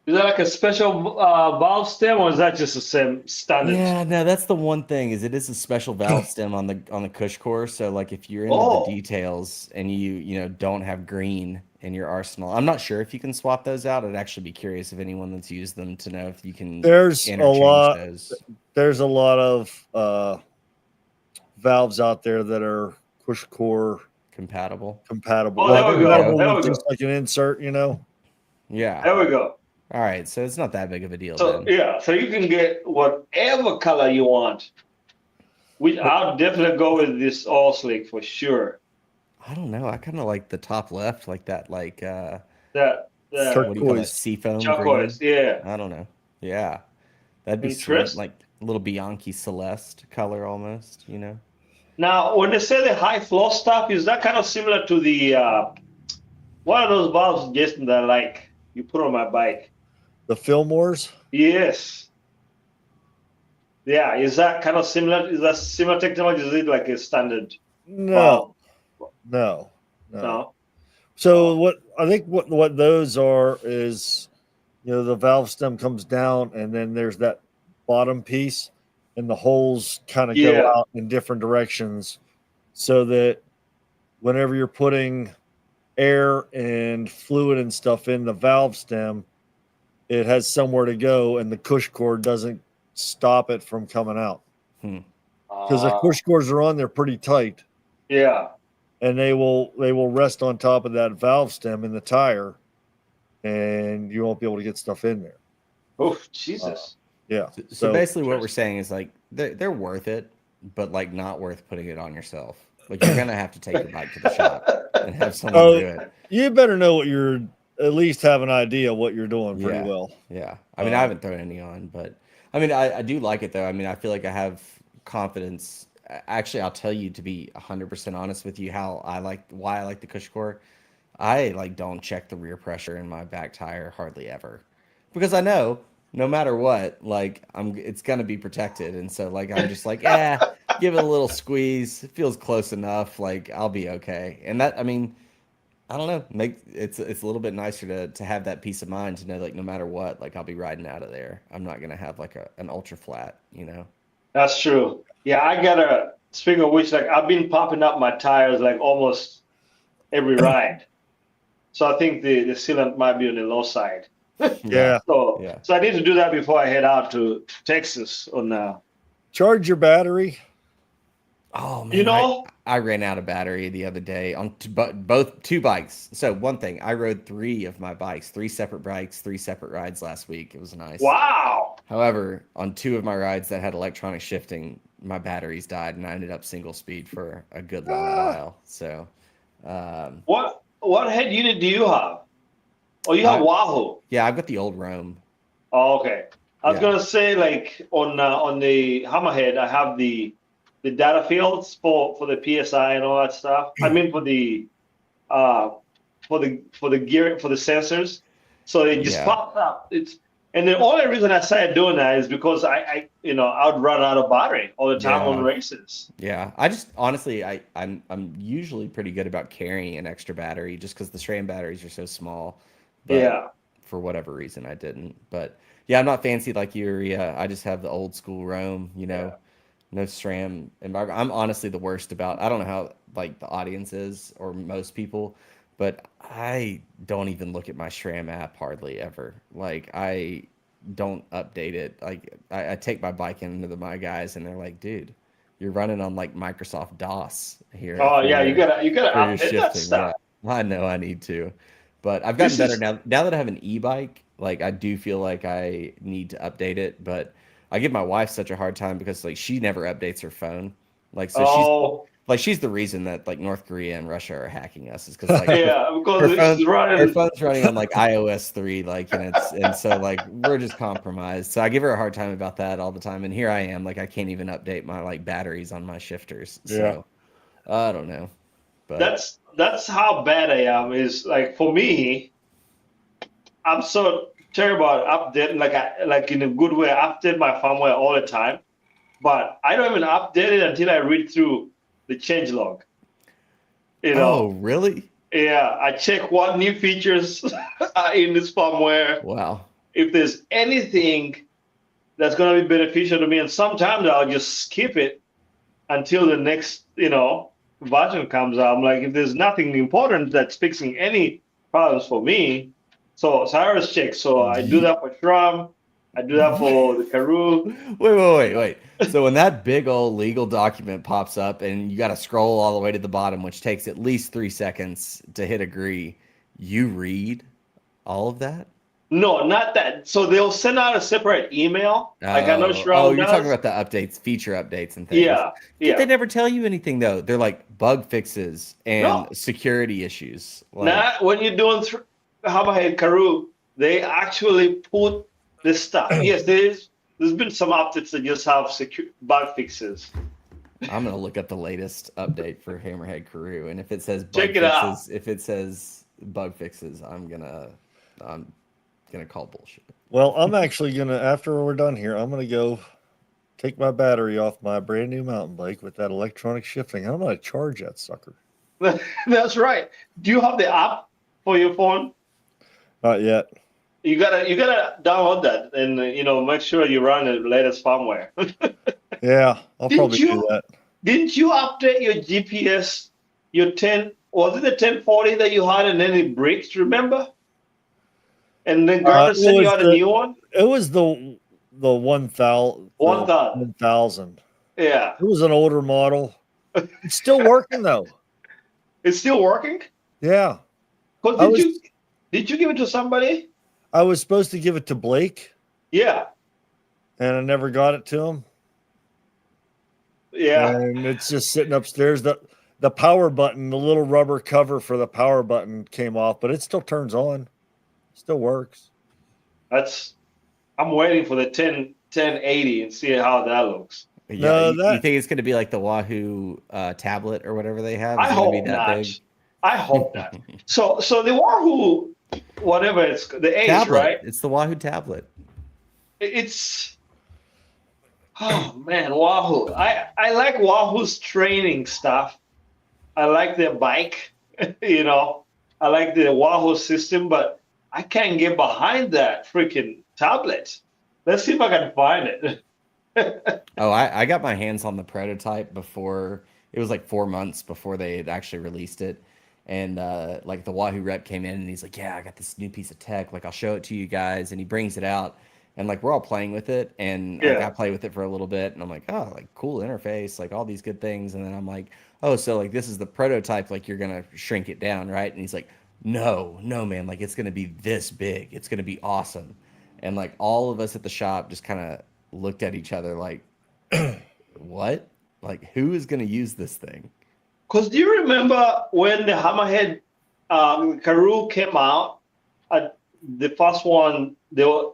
Is that like a special valve stem, or is that just the same standard? Yeah, no, that's the one thing is it is a special valve stem on the cush core. So like if you're into the Oh, details and you know don't have green in your arsenal, I'm not sure if you can swap those out. I'd actually be curious if anyone that's used them to know if you can There's a interchange lot. those. There's a lot of valves out there that are push core Compatible. compatible. oh, Well, there we go. compatible There with we just go. like an insert, you know. Yeah. There we go. All right. So it's not that big of a deal So then. yeah, so you can get whatever color you want. I'll definitely go with this all slick for sure. I don't know. I kind of like the top left, like that, like That what do you call that? Turquoise. Seafoam green. turquoise, yeah, I don't know. Yeah, that'd be sweet, interest. like a little Bianchi Celeste color almost. You know? Now, when they say the high floor stuff, is that kind of similar to the what are those valves, Jason, that like you put on my bike? The Fillmores. Yes. Yeah, is that kind of similar? Is that similar technology? Is it like a standard No, valve? no, no. No. So what I think what those are is, the valve stem comes down and then there's that bottom piece and the holes kind of go Yeah. out in different directions so that whenever you're putting air and fluid and stuff in the valve stem, it has somewhere to go and the cush cord doesn't stop it from coming out. Hmm. Because the cush cords are on there pretty tight Yeah. and they will rest on top of that valve stem in the tire and you won't be able to get stuff in there. Oh, Jesus. Yeah. So basically, what we're saying is like they're worth it, but like not worth putting it on yourself. Like you're gonna have to take your bike to the shop and have someone do it. You better know what you're at least have an idea of what you're doing pretty Yeah. well. Yeah. I mean, I haven't thrown any on, but I mean, I do like it though. I mean, I feel like I have confidence. Actually, I'll tell you to be 100% honest with you why I like the cush core. I like don't check the rear pressure in my back tire hardly ever because I know no matter what, like it's gonna be protected, and so like I'm just like, give it a little squeeze. It feels close enough. Like I'll be okay. And that, I mean, I don't know, it's a little bit nicer to have that peace of mind to know like no matter what, like I'll be riding out of there. I'm not gonna have like an ultra flat, you know. That's true. Yeah, I gotta, speaking of which, like I've been popping up my tires like almost every ride. So I think the sealant might be on the low side. Yeah. So Yeah. so I need to do that before I head out to Texas on Charge your battery. Oh man, you know? I ran out of battery the other day on both two bikes. So one thing, I rode three separate bikes, 3 separate rides last week. It was nice. Wow. However, on 2 of my rides that had electronic shifting, my batteries died, and I ended up single speed for a good long while. So, What head unit do you have? Oh, you have Wahoo. yeah, I've got the old Roam. Oh, okay. I was Yeah. gonna say like on the Hammerhead, I have the data fields for the PSI and all that stuff. I mean for the gear for the sensors. So it just Yeah. pops up. And the only reason I started doing that is because I would run out of battery all the time on Yeah. races. Yeah, I just honestly, I'm usually pretty good about carrying an extra battery just because the SRAM batteries are so small. But Yeah. for whatever reason, I didn't. But yeah, I'm not fancy like you, Rhea. I just have the old school Roam, Yeah. no SRAM embargo. I'm honestly the worst about. I don't know how like the audience is or most people, but I don't even look at my SRAM app hardly ever. Like I don't update it. Like I take my bike into my guys and they're like, dude, you're running on like Microsoft DOS here Oh yeah, you gotta for your update that shifting. Yeah, stuff. I know I need to, but I've gotten This better is now. Now that I have an e-bike, like I do feel like I need to update it, but I give my wife such a hard time because like she never updates her phone. Like so oh she's the reason that like North Korea and Russia are hacking us is because like yeah, because her it's phone her running. phone's running on like iOS 3 like and so like we're just compromised. So I give her a hard time about that all the time and here I am like I can't even update my like batteries on my shifters. Yeah. So I don't know. But That's how bad I am. Is like for me, I'm so terrible at updating. Like in a good way, I update my firmware all the time, but I don't even update it until I read through the change log. You oh, know, really? yeah, I check what new features are in this firmware. Wow. If there's anything that's going to be beneficial to me, and sometimes I'll just skip it until the next, version comes out. I'm like, if there's nothing important that's fixing any problems for me, so Cyrus checks. So I do Ye- that for Shram. I do that for the Karoo. Wait. So when that big old legal document pops up and you got to scroll all the way to the bottom, which takes at least 3 seconds to hit agree, you read all of that? No, not that. So they'll send out a separate email, like I know Oh, Shram you're talking does. about the updates, feature updates and things. Yeah, Dude, they yeah. never tell you anything though. They're like bug fixes and No, security issues. Like, not when you're doing Hammerhead Karoo, they actually put this stuff. Yes, there's been some updates that just have secure bug fixes. I'm gonna look up the latest update for Hammerhead Karoo, and if it says Check it out. bug fixes, I'm gonna call bullshit. Well, I'm actually gonna after we're done here, I'm gonna go take my battery off my brand new mountain bike with that electronic shifting. I'm gonna charge that sucker. That's right. Do you have the app for your phone? Not yet. You gotta download that and make sure you run the latest firmware. Yeah, I'll Didn't probably do you that. didn't you update your GPS, your 10, was it the 1040 that you had and then it breaks, remember? And then Garmin sent you out a new one? It was the 1000 1000. 1000. Yeah. It was an older model. It's still working though. It's still working? Yeah. Because I did you give it to somebody? I was supposed to give it to Blake Yeah. and I never got it to him. Yeah. And it's just sitting upstairs. The power button, the little rubber cover for the power button came off, but it still turns on. Still works. I'm waiting for the 1080 and see how that looks. Yeah, No, you think it's gonna be like the Wahoo tablet or whatever they have? I Is it gonna be hope that not. big? I hope not. So the Wahoo, whatever it's the age, Tablet. right? It's the Wahoo tablet. It's oh man, Wahoo. I like Wahoo's training stuff. I like their bike, I like the Wahoo system, but I can't get behind that freaking tablet. Let's see if I can find it. Oh, I got my hands on the prototype before it was like 4 months before they had actually released it. And like the Wahoo rep came in and he's like, yeah, I got this new piece of tech. Like I'll show it to you guys. And he brings it out and like we're all playing with it. And like, Yeah. I play with it for a little bit and I'm like, oh, like cool interface, like all these good things. And then I'm like, oh, so like this is the prototype, like you're gonna shrink it down, right? And he's like, no, man, like it's gonna be this big. It's gonna be awesome. And like all of us at the shop just kind of looked at each other like, what? Like who is gonna use this thing? Because do you remember when the Hammerhead Karoo came out? The first one,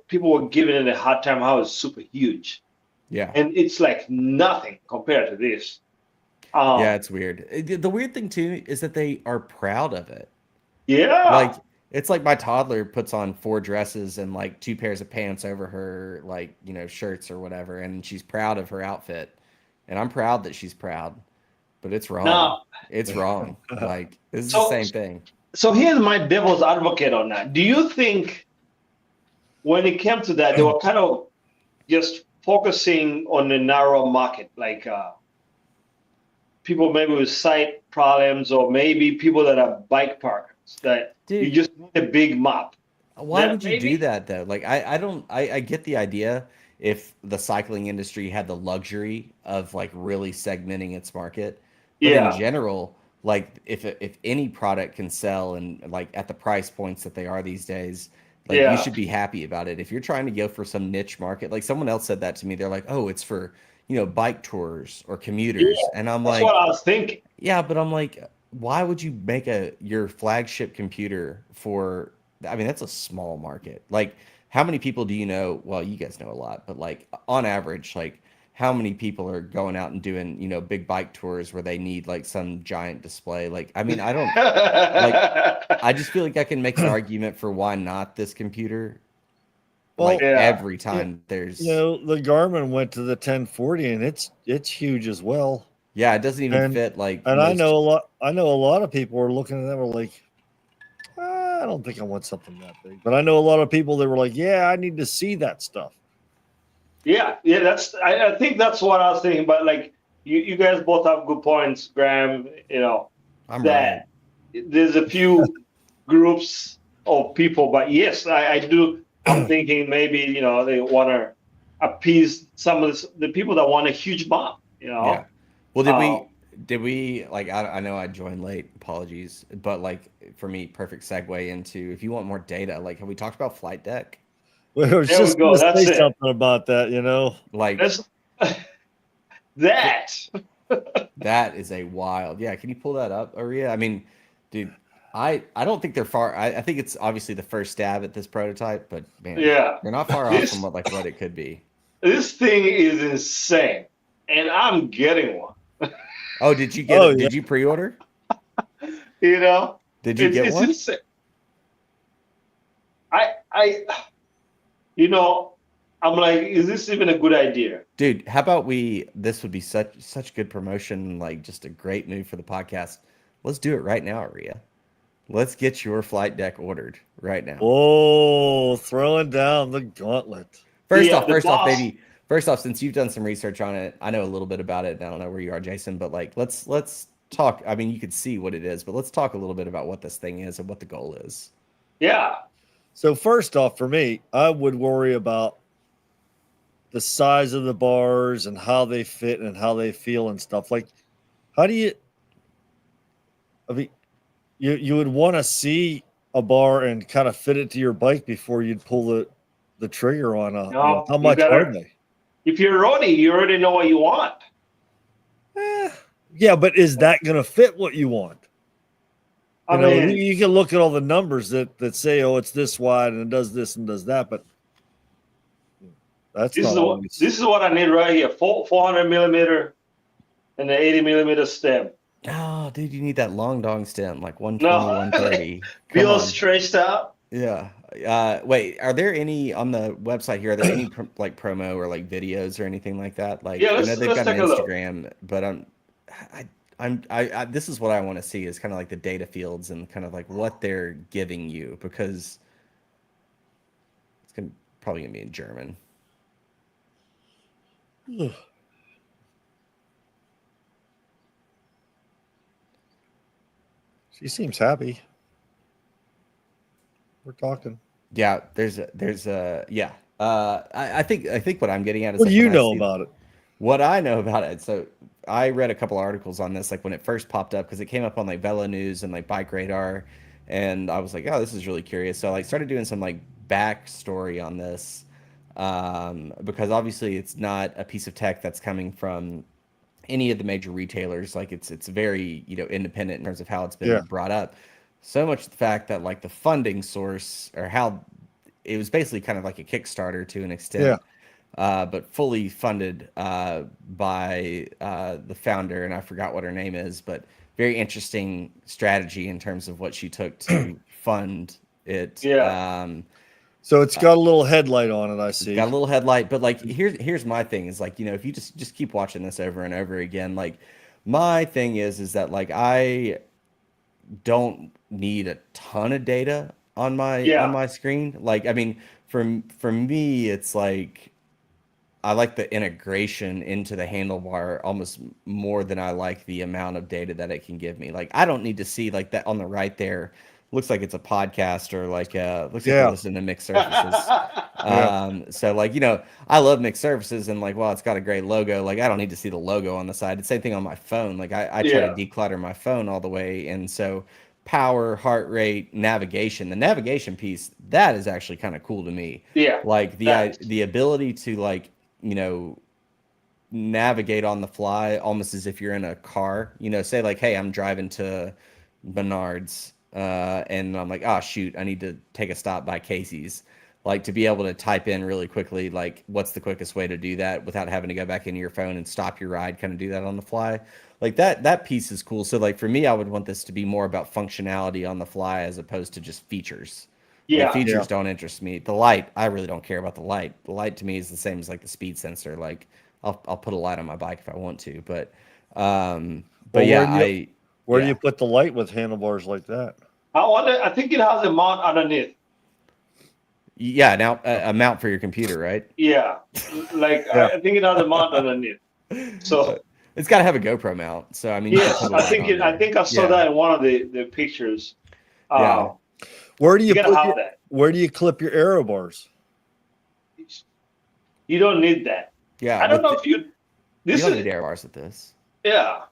people were giving it a hard time how it's super huge, Yeah. and it's like nothing compared to this. Yeah, it's weird. The weird thing too is that they are proud of it. Yeah. Like It's like my toddler puts on 4 dresses and like 2 pairs of pants over her like, shirts or whatever, and she's proud of her outfit. And I'm proud that she's proud, but it's wrong. Now, It's wrong. Like this is the so same thing. so here's my devil's advocate on that. Do you think when it came to that, they were kind of just focusing on the narrow market, like people maybe with sight problems, or maybe people that are bike parkers, that you Dude, just need a big map? why That would you do maybe? that though? Like I don't I get the idea if the cycling industry had the luxury of like really segmenting its market, but in Yeah, general, like if any product can sell and like at the price points that they are these days, like you yeah. should be happy about it. If you're trying to go for some niche market, like someone else said that to me, they're like, "Oh, it's for, bike tours or Yeah, commuters." And I'm that's what like, I was thinking. yeah, but I'm like, why would you make your flagship computer for? I mean, that's a small market. Like, how many people do you know? Well, you guys know a lot, but like on average, like how many people are going out and doing, big bike tours where they need like some giant display? Like, I mean, I don't like. I just feel like I can make an argument for why not this computer. Well, Like Yeah. every yeah, time there's, the Garmin went to the 1040, and it's huge as well. yeah, it doesn't even And fit like and I most. know a lot. I know a lot of people are looking at that. Were like, I don't think I want something that big. But I know a lot of people that were like, yeah, I need to see that stuff. Yeah. That's I think that's what I was thinking. But like you guys both have good points, Graham. I'm right. That there's a few groups of people, but yes, I do. I'm thinking maybe they want to appease some of the people that want a huge bomb. Yeah. Well, Um, did we like I know I joined late, apologies, but like for me, perfect segue into if you want more data, like have we talked about Flitedeck? We were there we just going go. to That's say it. something about that. Like That's that. that is a wild. Yeah, can you pull that up, Aria? I mean, dude, I don't think they're far. I think it's obviously the first stab at this prototype, but man, Yeah. they're not far off from This what it could be. this thing is insane, and I'm getting one. Oh, did you get Oh it? yeah. Did you pre-order? You know, Did you get it's one? insane. I you know, I'm like, is this even a good idea? Dude, how about this would be such good promotion, like just a great move for the podcast. Let's do it right now, Aria. Let's get your flight deck ordered right now. Whoa, throwing down the gauntlet. The First off, boss. baby, first off, since you've done some research on it, I know a little bit about it. I don't know where you are, Jason, but like let's talk. I mean, you could see what it is, but let's talk a little bit about what this thing is and what the goal is. Yeah. So first off, for me, I would worry about the size of the bars and how they fit and how they feel and stuff. Like, how do you? I mean, you would want to see a bar and kind of fit it to your bike before you'd pull the trigger on a. No, How you much are gotta. they? If you're a roadie, you already know what you want. Eh, yeah, but is that going to fit what you want? I mean, You can look at all the numbers that say, oh, it's this wide and it does this and does that, but that's this not is what always. this is what I need right here. 400 millimeter and the 80 millimeter stem. Oh, dude, you need that long dong stem, like 120, No, 130. be Come all on. stretched out. Yeah. Wait, are there any on the website here? Are there any like promo or like videos or anything like that? Like, Yeah, I know they've let's got an take a look. Instagram, but this is what I want to see is kind of like the data fields and kind of like what they're giving you because probably gonna be in German. She seems happy. We're talking. Yeah, yeah. I think what I'm getting at is What do like you when I know see about it? what I know about it. So I read a couple articles on this, like when it first popped up, because it came up on like Velo News and like Bike Radar, and I was like, oh, this is really curious. So I like started doing some like backstory on this, because obviously it's not a piece of tech that's coming from any of the major retailers. Like it's very independent in terms of how it's been Yeah. brought up. So much the fact that like the funding source or how it was basically kind of like a Kickstarter to an extent, but fully funded by the founder, and I forgot what her name is, but very interesting strategy in terms of what she took to fund It Yeah. So it's got a little headlight on it. I It's see. got a little headlight, but like here's my thing is like, you know, if you just keep watching this over and over again, like my thing is that like I don't need a ton of data on Yeah. my screen. Like I mean, for me, it's like I like the integration into the handlebar almost more than I like the amount of data that it can give me. Like I don't need to see like that on the right there. Looks like it's a podcast or like looks like you're Yeah. listening to mixed surfaces. Yeah. So like, you know, I love mixed surfaces and like, well, it's got a great logo. Like I don't need to see the logo on the side. It's the same thing on my phone. Like I try to Yeah. declutter my phone all the way. And so power, heart rate, navigation, the navigation piece, that is actually kind of cool to me. Yeah. Like That's the ability to like, you know, navigate on the fly almost as if you're in a car. You know, say like, hey, I'm driving to Menards, and I'm like, oh shoot, I need to take a stop by Casey's. Like to be able to type in really quickly, like what's the quickest way to do that without having to go back into your phone and stop your ride, kind of do that on the fly. Like that piece is cool. So like for me, I would want this to be more about functionality on the fly as opposed to just features. Like yeah. Yeah. features don't interest me. The light, I really don't care about the light. The light to me is the same as like the speed sensor. Like I'll put a light on my bike if I want to, but Well, yeah, I where do you put the light with handlebars like that? I think it has a mount underneath. yeah now a mount for your computer, right? Yeah. Like Yeah. I think it has a mount underneath. So It's got to have a GoPro mount. So I mean, you can yes, put a I light think on I there. think I saw Yeah. that in one of the pictures. Yeah. Where do You you gotta put have your, that. where do you clip your arrow bars? You don't need that. Yeah, I don't know with if you. you This don't is need air bars with this. yeah.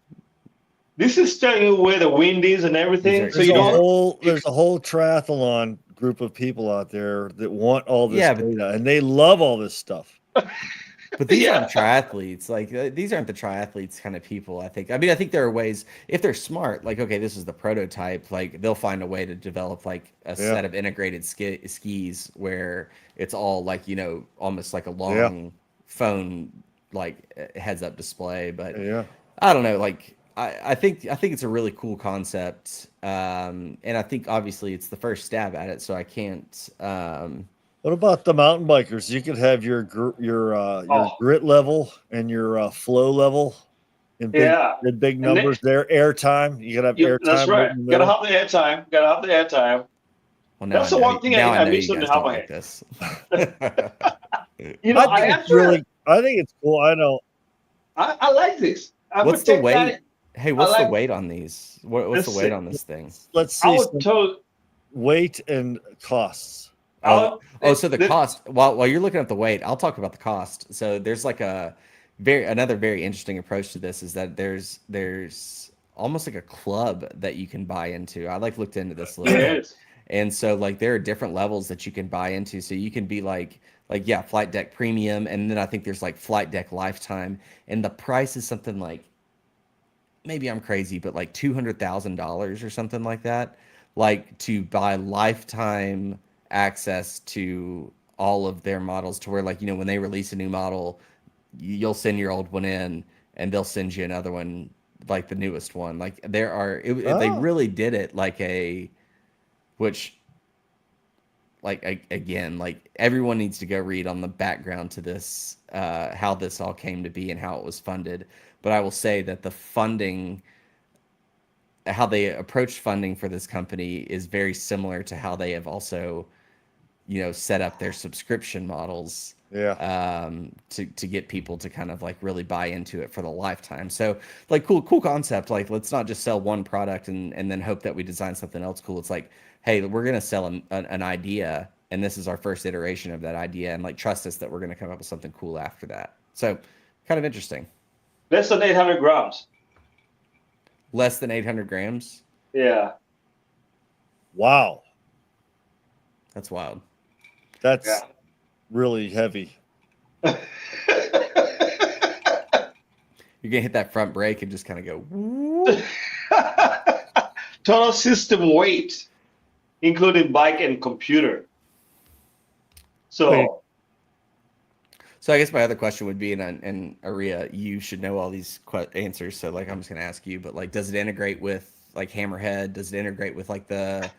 This is telling you where the wind is and everything, so There's you a don't. whole there's a whole triathlon group of people out there that want all this Yeah, but data, and they love all this stuff. But these Yeah. aren't triathletes. Like these aren't the triathletes kind of people. I think. I mean, I think there are ways if they're smart. Like, okay, this is the prototype. Like, they'll find a way to develop like a set of integrated skis where it's all like almost like a long phone like heads up display. But Yeah. I don't know. Like, I think it's a really cool concept. And I think obviously it's the first stab at it. So I can't. What about the mountain bikers? You could have your Oh, grit level and your flow level yeah. in big And numbers. There, airtime. You could have that's airtime right right. in the Gotta middle. have the airtime. Gotta have the airtime. Well, That's the one thing now I I know miss you on the guys don't like Hammerhead. this. I actually I think it's cool. I know. I like this. I What's would the take weight? that. Hey, I what's the like. weight on these? What's the Let's weight see. on this thing? Let's I see would some tell. weight and costs. Oh, I so the cost. While you're looking at the weight, I'll talk about the cost. So there's like another very interesting approach to this is that there's almost like a club that you can buy into. I like looked into this a little bit. Yes. And so like there are different levels that you can buy into. So you can be like yeah, Flight Deck Premium, and then I think there's like Flight Deck Lifetime, and the price is something like maybe I'm crazy, but like $200,000 or something like that, like to buy lifetime access to all of their models to where like when they release a new model, you'll send your old one in and they'll send you another one like the newest one. Like they Oh, really did it like which like again, like everyone needs to go read on the background to this, how this all came to be and how it was funded. But I will say that the funding, how they approached funding for this company is very similar to how they have also, set up their subscription models, yeah. to get people to kind of like really buy into it for the lifetime. So like cool concept. Like let's not just sell one product and then hope that we design something else cool. It's like, hey, we're gonna sell an idea, and this is our first iteration of that idea, and like trust us that we're gonna come up with something cool after that. So kind of interesting. Less than 800 grams. Less than 800 grams. Yeah. Wow. That's wild. That's Yeah. really heavy. You're gonna hit that front brake and just kind of go. Total system weight, including bike and computer. So. Wait. So I guess my other question would be, and Aria, you should know all these answers. So like I'm just gonna ask you, but like, does it integrate with like Hammerhead? Does it integrate with like the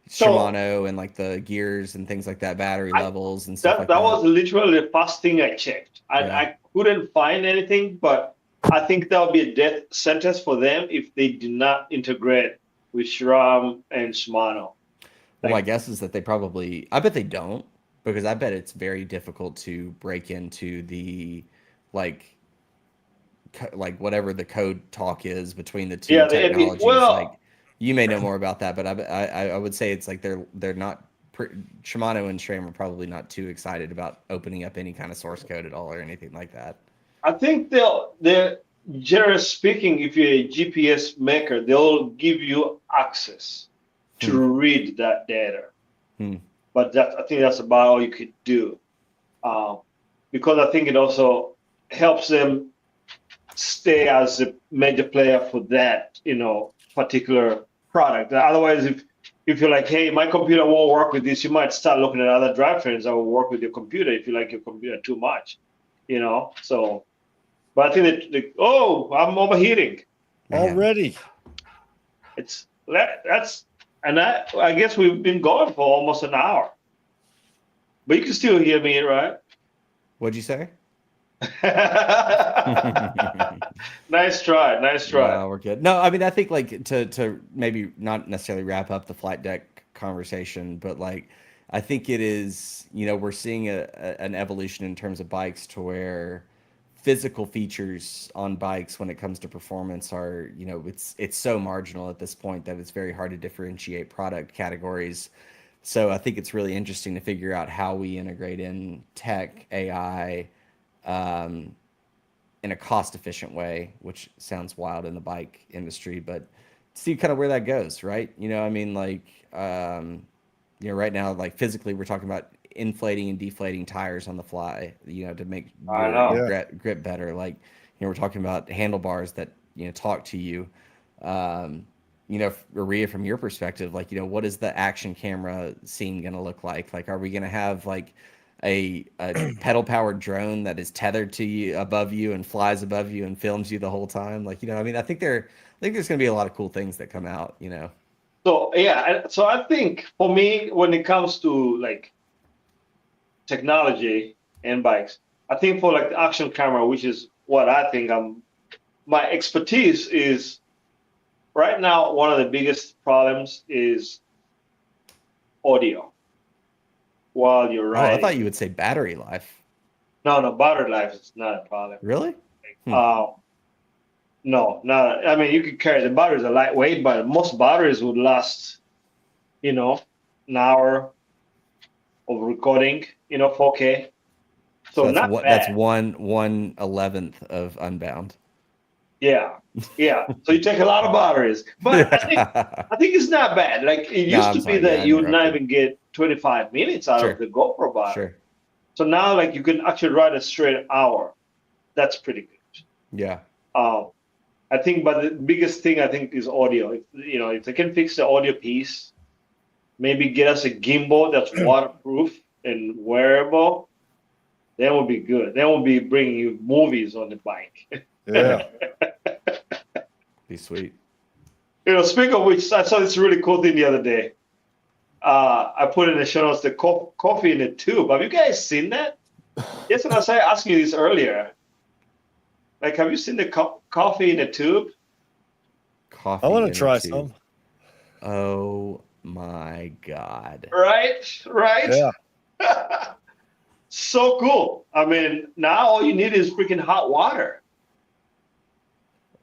Shimano and like the gears and things like that, battery levels and stuff that like that that. was literally the first thing I checked. Yeah. I couldn't find anything, but I think that would be a death sentence for them if they did not integrate with SRAM and Shimano. Well, my Like, guess is that they probably, I bet they don't, because I bet it's very difficult to break into the, like, like whatever the code talk is between the two yeah, technologies. Like, well, you may know more about that, but I would say it's like they're not, Shimano and SRAM are probably not too excited about opening up any kind of source code at all or anything like that. I think they're generally speaking, if you're a GPS maker, they'll give you access to read that data. Hmm. But I think that's about all you could do, because I think it also helps them stay as a major player for that, particular product. Otherwise, if you're like, hey, my computer won't work with this, you might start looking at other drivetrains that will work with your computer if you like your computer too much, So, but I think I'm overheating. Man. Already. And I guess we've been going for almost an hour, but you can still hear me, right? What'd you say? Nice try. No, we're good. No, I mean, I think like to maybe not necessarily wrap up the Flitedeck conversation, but like I think it is, we're seeing an evolution in terms of bikes to where physical features on bikes when it comes to performance are, it's so marginal at this point that it's very hard to differentiate product categories. So I think it's really interesting to figure out how we integrate in tech, AI, in a cost-efficient way, which sounds wild in the bike industry, but see kind of where that goes, right? I mean, like, right now, like physically, we're talking about inflating and deflating tires on the fly, to make I your know. grip better. Like, we're talking about handlebars that, talk to you. Maria, from your perspective, like, what is the action camera scene going to look like? Like, are we going to have like a pedal powered drone that is tethered to you above you and flies above you and films you the whole time? Like, I mean, I think there's going to be a lot of cool things that come out, So yeah, so I think for me, when it comes to like technology and bikes, I think for like the action camera, which is what I think my expertise is right now. One of the biggest problems is audio while you're Oh, I riding. thought you would say battery life. No, battery life is not a problem. Really? No, not. I mean, you could carry the batteries are lightweight, but most batteries would last, an hour of recording, 4K. So that's not what bad. that's 1/11th of Unbound. Yeah. So you take a lot of batteries, but I think it's not bad. Like it used to be that you would not even get 25 minutes out of the GoPro battery. Sure. So now, like, you can actually ride a straight hour. That's pretty good. Yeah. I think, but the biggest thing I think is audio. If they can fix the audio piece, maybe get us a gimbal that's waterproof and wearable, then we'll be good. Then we'll be bringing you movies on the bike. Yeah. Be sweet. Speaking of which, I saw this really cool thing the other day. I put in the show notes the coffee in a tube. Have you guys seen that? Yes, and I was asking you this earlier. Like, have you seen the coffee in a tube? Coffee. I want to in a try tube. some. Oh my God. Right? Yeah. So cool. I mean, now all you need is freaking hot water.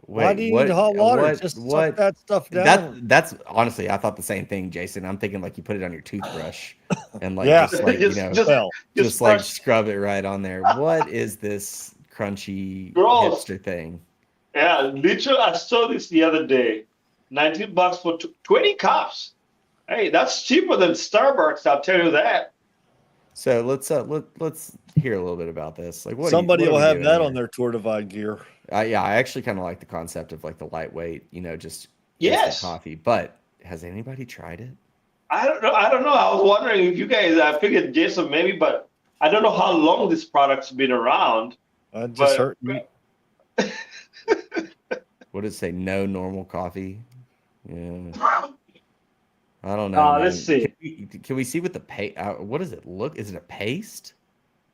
Why do you need hot water? Just suck that stuff down. That's honestly, I thought the same thing, Jason. I'm thinking like you put it on your toothbrush and like Yeah. just like Just like brush. scrub it right on there. What is this crunchy Gross. hipster thing? Yeah, literally, I saw this the other day. $19 for 20 cups. Hey, that's cheaper than Starbucks. I'll tell you that. So let's hear a little bit about this. Like, Somebody will have that here? on their Tour Divide gear. Yeah, I actually kind of like the concept of like the lightweight, just Yes. coffee. But has anybody tried it? I don't know. I was wondering if you guys. I figured Jason maybe, but I don't know how long this product's been around. I just hurt me. What does it say? No normal coffee. Yeah. I don't know, man. Let's see. Can we see what the paste? What does it look? Is it a paste?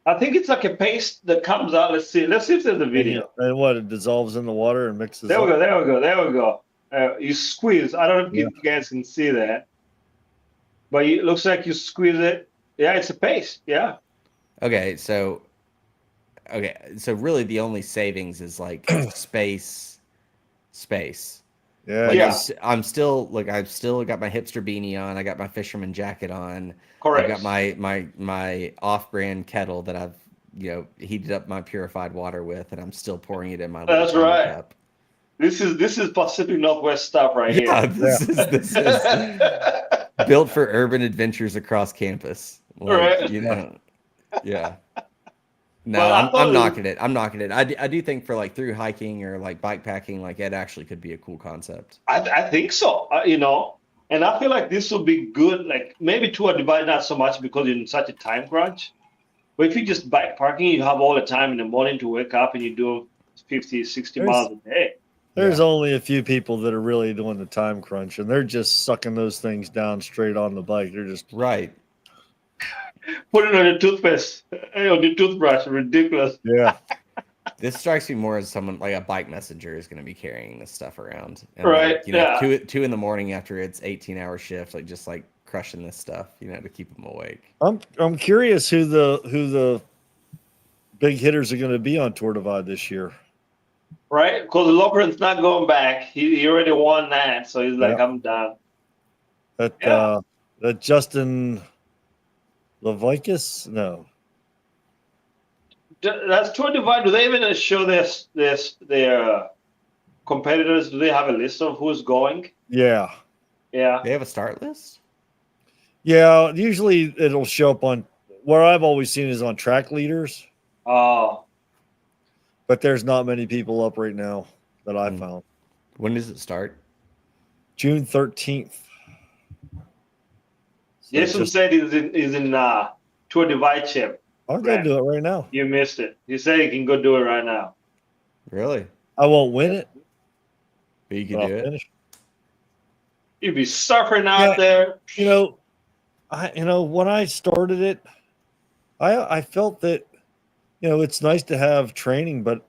I think it's like a paste that comes out. Let's see. Let's see if there's a video. And what, it dissolves in the water and mixes There we up? go. There we go. There we go. You squeeze. I don't know if Yeah. you guys can see that, but it looks like you squeeze it. Yeah, it's a paste. Yeah. Okay, so really the only savings is like space. Yeah. Like Yeah. I've still got my hipster beanie on. I got my fisherman jacket on. Correct. I've got my off-brand kettle that I've heated up my purified water with, and I'm still pouring it in my little That's tiny right. cup. This is Pacific Northwest stuff right Yeah, here. this is built for urban adventures across campus. Right. Yeah. No, Well, I I'm thought knocking it. I'm knocking it. I do think for like through hiking or like bike packing, like it actually could be a cool concept. I think so. And I feel like this will be good. Like maybe tour divide not so much because you're in such a time crunch. But if you just bike parking, you have all the time in the morning to wake up and you do 50, 60 miles a day. There's only a few people that are really doing the time crunch, and they're just sucking those things down straight on the bike. They're just Right. Put it on your toothpaste, on your toothbrush. Ridiculous. yeah. This strikes me more as someone like a bike messenger is going to be carrying this stuff around. And Right, like, yeah. 2 in the morning after its 18-hour shift, like just like crushing this stuff, to keep them awake. I'm curious who the big hitters are going to be on Tour Divide this year. Right? Because Loprin's not going back. He already won that, so he's like, I'm done. That Justin Levikas? No. That's Tour Divide. Do they even show their competitors? Do they have a list of who's going? Yeah. Yeah. They have a start list? Yeah. Usually it'll show up on what I've always seen is on track leaders. Oh. But there's not many people up right now that I found. When does it start? June 13th. So Jason said he's in Tour Divide chip. I'll go do it right now. You missed it. He said he can go do it right now. Really? I won't win it. But you can but do I'll it. finish. You'd be suffering out there. When I started it, I felt that, it's nice to have training, but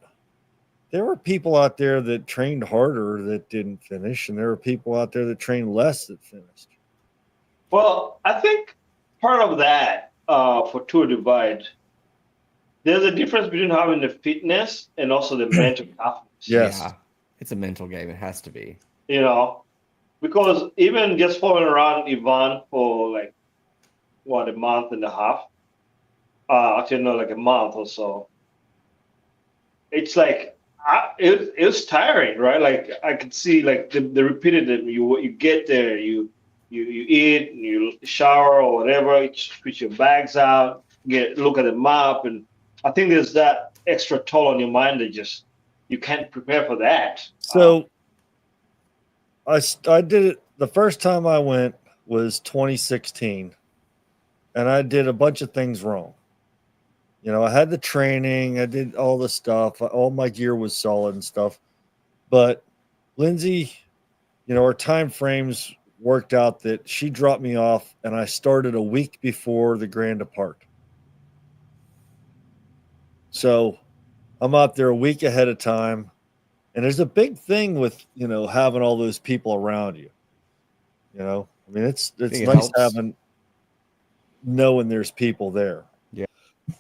there were people out there that trained harder that didn't finish, and there were people out there that trained less that finished. Well, I think part of that for Tour Divide, there's a difference between having the fitness and also the mental toughness. Yes. Yeah. It's a mental game. It has to be. Because even just following around Ivan for like, a month and a half, actually no, like a month or so, it's like, it was tiring, right? Like I could see like the repeated, you get there, you eat, you shower or whatever, you put your bags out, look at the map, and I think there's that extra toll on your mind that just you can't prepare for that. So I did it. The first time I went was 2016, and I did a bunch of things wrong. I had the training, I did all the stuff, all my gear was solid and stuff, but Lindsay, our time frames worked out that she dropped me off and I started a week before the Grand Depart. So I'm out there a week ahead of time, and there's a big thing with, having all those people around you. It's nice knowing there's people there. Yeah.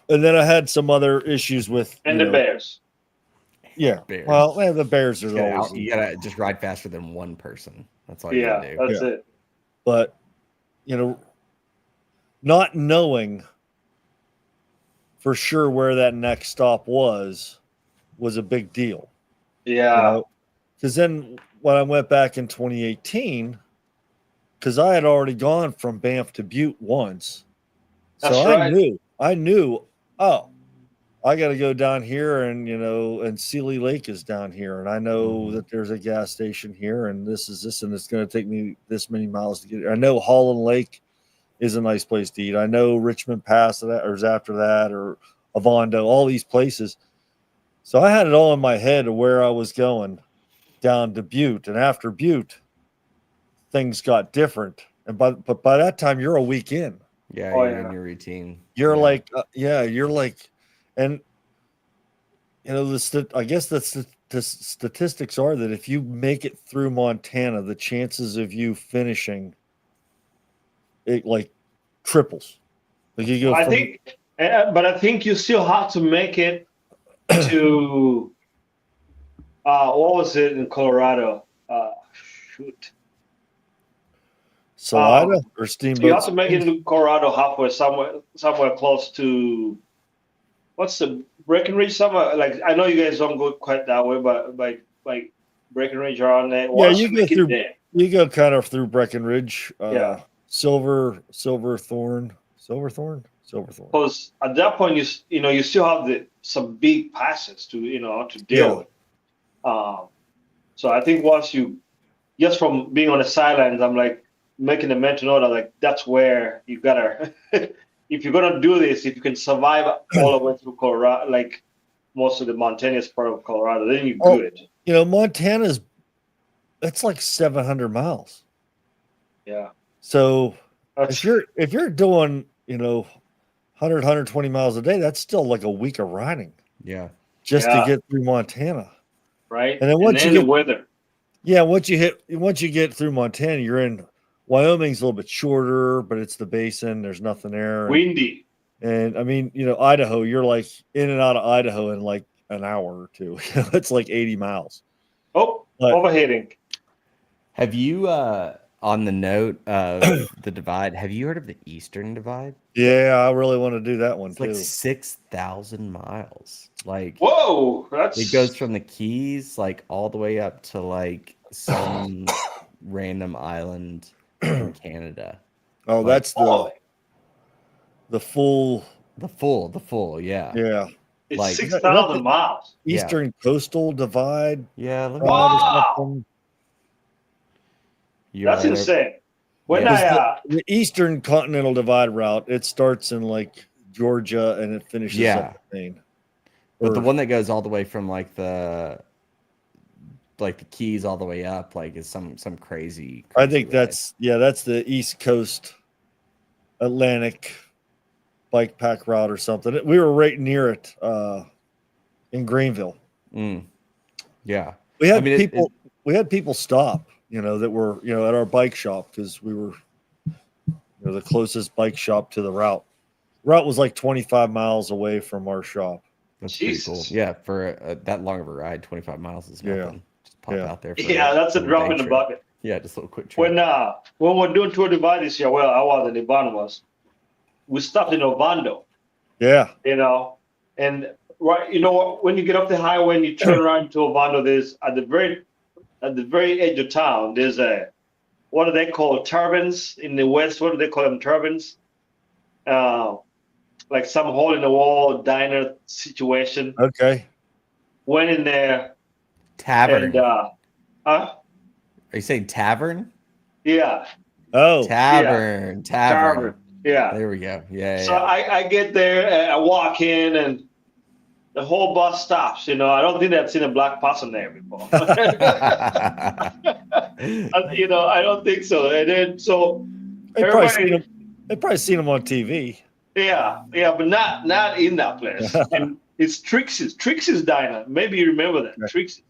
And then I had some other issues with the Bears. Yeah. Bears. Well, the Bears are always. You gotta just ride faster than one person. That's all you gotta do. That's it. But not knowing for sure where that next stop was a big deal. Yeah. Because then when I went back in 2018, because I had already gone from Banff to Butte once, so I knew, oh, I got to go down here, and Sealy Lake is down here, and I know that there's a gas station here, and this, and it's going to take me this many miles to get there. I know Holland Lake is a nice place to eat. I know Richmond Pass is after that, or Avondo, all these places. So I had it all in my head of where I was going down to Butte, and after Butte, things got different, and but by that time you're a week in. Yeah, Oh, you're yeah. in your routine. You're Yeah. like, you're like, and I guess the statistics are that if you make it through Montana, the chances of you finishing it like triples. Like you go I from think, but I think you still have to make it to what was it in Colorado? Shoot. Salida or So you Steamboat have to make it Springs? to Colorado halfway, somewhere close to what's the Breckenridge? Somewhere like I know you guys don't go quite that way, but like Breckenridge around there. Yeah, Once you you go make it through. there, You go kind of through Breckenridge, yeah. Silverthorne. Because at that point you still have some big passes to deal Yeah. with. So I think once you just from being on the sidelines, I'm like making a mental note of like that's where you gotta if you're gonna do this, if you can survive all the way through Colorado, like most of the mountainous part of Colorado, then you're Oh, good. Montana's it's like 700 miles. Yeah. So That's if you're doing 120 miles a day, that's still like a week of riding Yeah. just to Yeah. get through Montana. right. And then once you the get weather. once you get through Montana, you're in Wyoming's a little bit shorter, but it's the basin. There's nothing there. Windy. And I mean, Idaho, you're like in and out of Idaho in like an hour or two. It's like 80 miles. Oh, But- overheating. Have you, on the note of the divide, have you heard of the Eastern Divide? Yeah, I really want to do that one It's too. like 6,000 miles. Like Whoa, that's it goes from the Keys like all the way up to like some random island in Canada. Oh, like- that's oh, the full The full, yeah. yeah. it's like- 6,000 miles. Yeah. Eastern Coastal Divide. Yeah, let me Wow. or something. You're That's right up- insane. When Yeah. The Eastern Continental Divide route, it starts in like Georgia and it finishes Yeah. up in Maine. But the Or- one that goes all the way from like the Keys all the way up, like is some crazy. I think ride. that's the East Coast Atlantic bike pack route or something. We were right near it in Greenville. Yeah. We had I mean, we had people stop, that were, at our bike shop because we were the closest bike shop to the route. Route was like 25 miles away from our shop. That's pretty cool. Jesus. Yeah, for that long of a ride, 25 miles is Yeah. nothing. Just pop Yeah. out there. For Yeah, that's a little drop day in the trip. bucket. Yeah, just a little quick trip. When we're doing Tour Divide this year, well, I was and Ivan was, we stopped in Ovando, Yeah. and right, when you get off the highway and you turn around to Ovando, there's at the very edge of town, there's what do they call turbines in the West? What do they call them, turbines? Like some hole in the wall diner situation. Okay. Went in there Tavern. and Are you saying tavern? yeah, Oh. Tavern. tavern. Yeah. There we go. Yeah. So I get there, and I walk in, and the whole bus stops. I don't think I've seen a black person there before. yeah. I don't think so. And then They've probably everybody, seen them on TV. yeah, but not in that place. And it's Trixie's Diner. Maybe you remember that, Right. Trixie.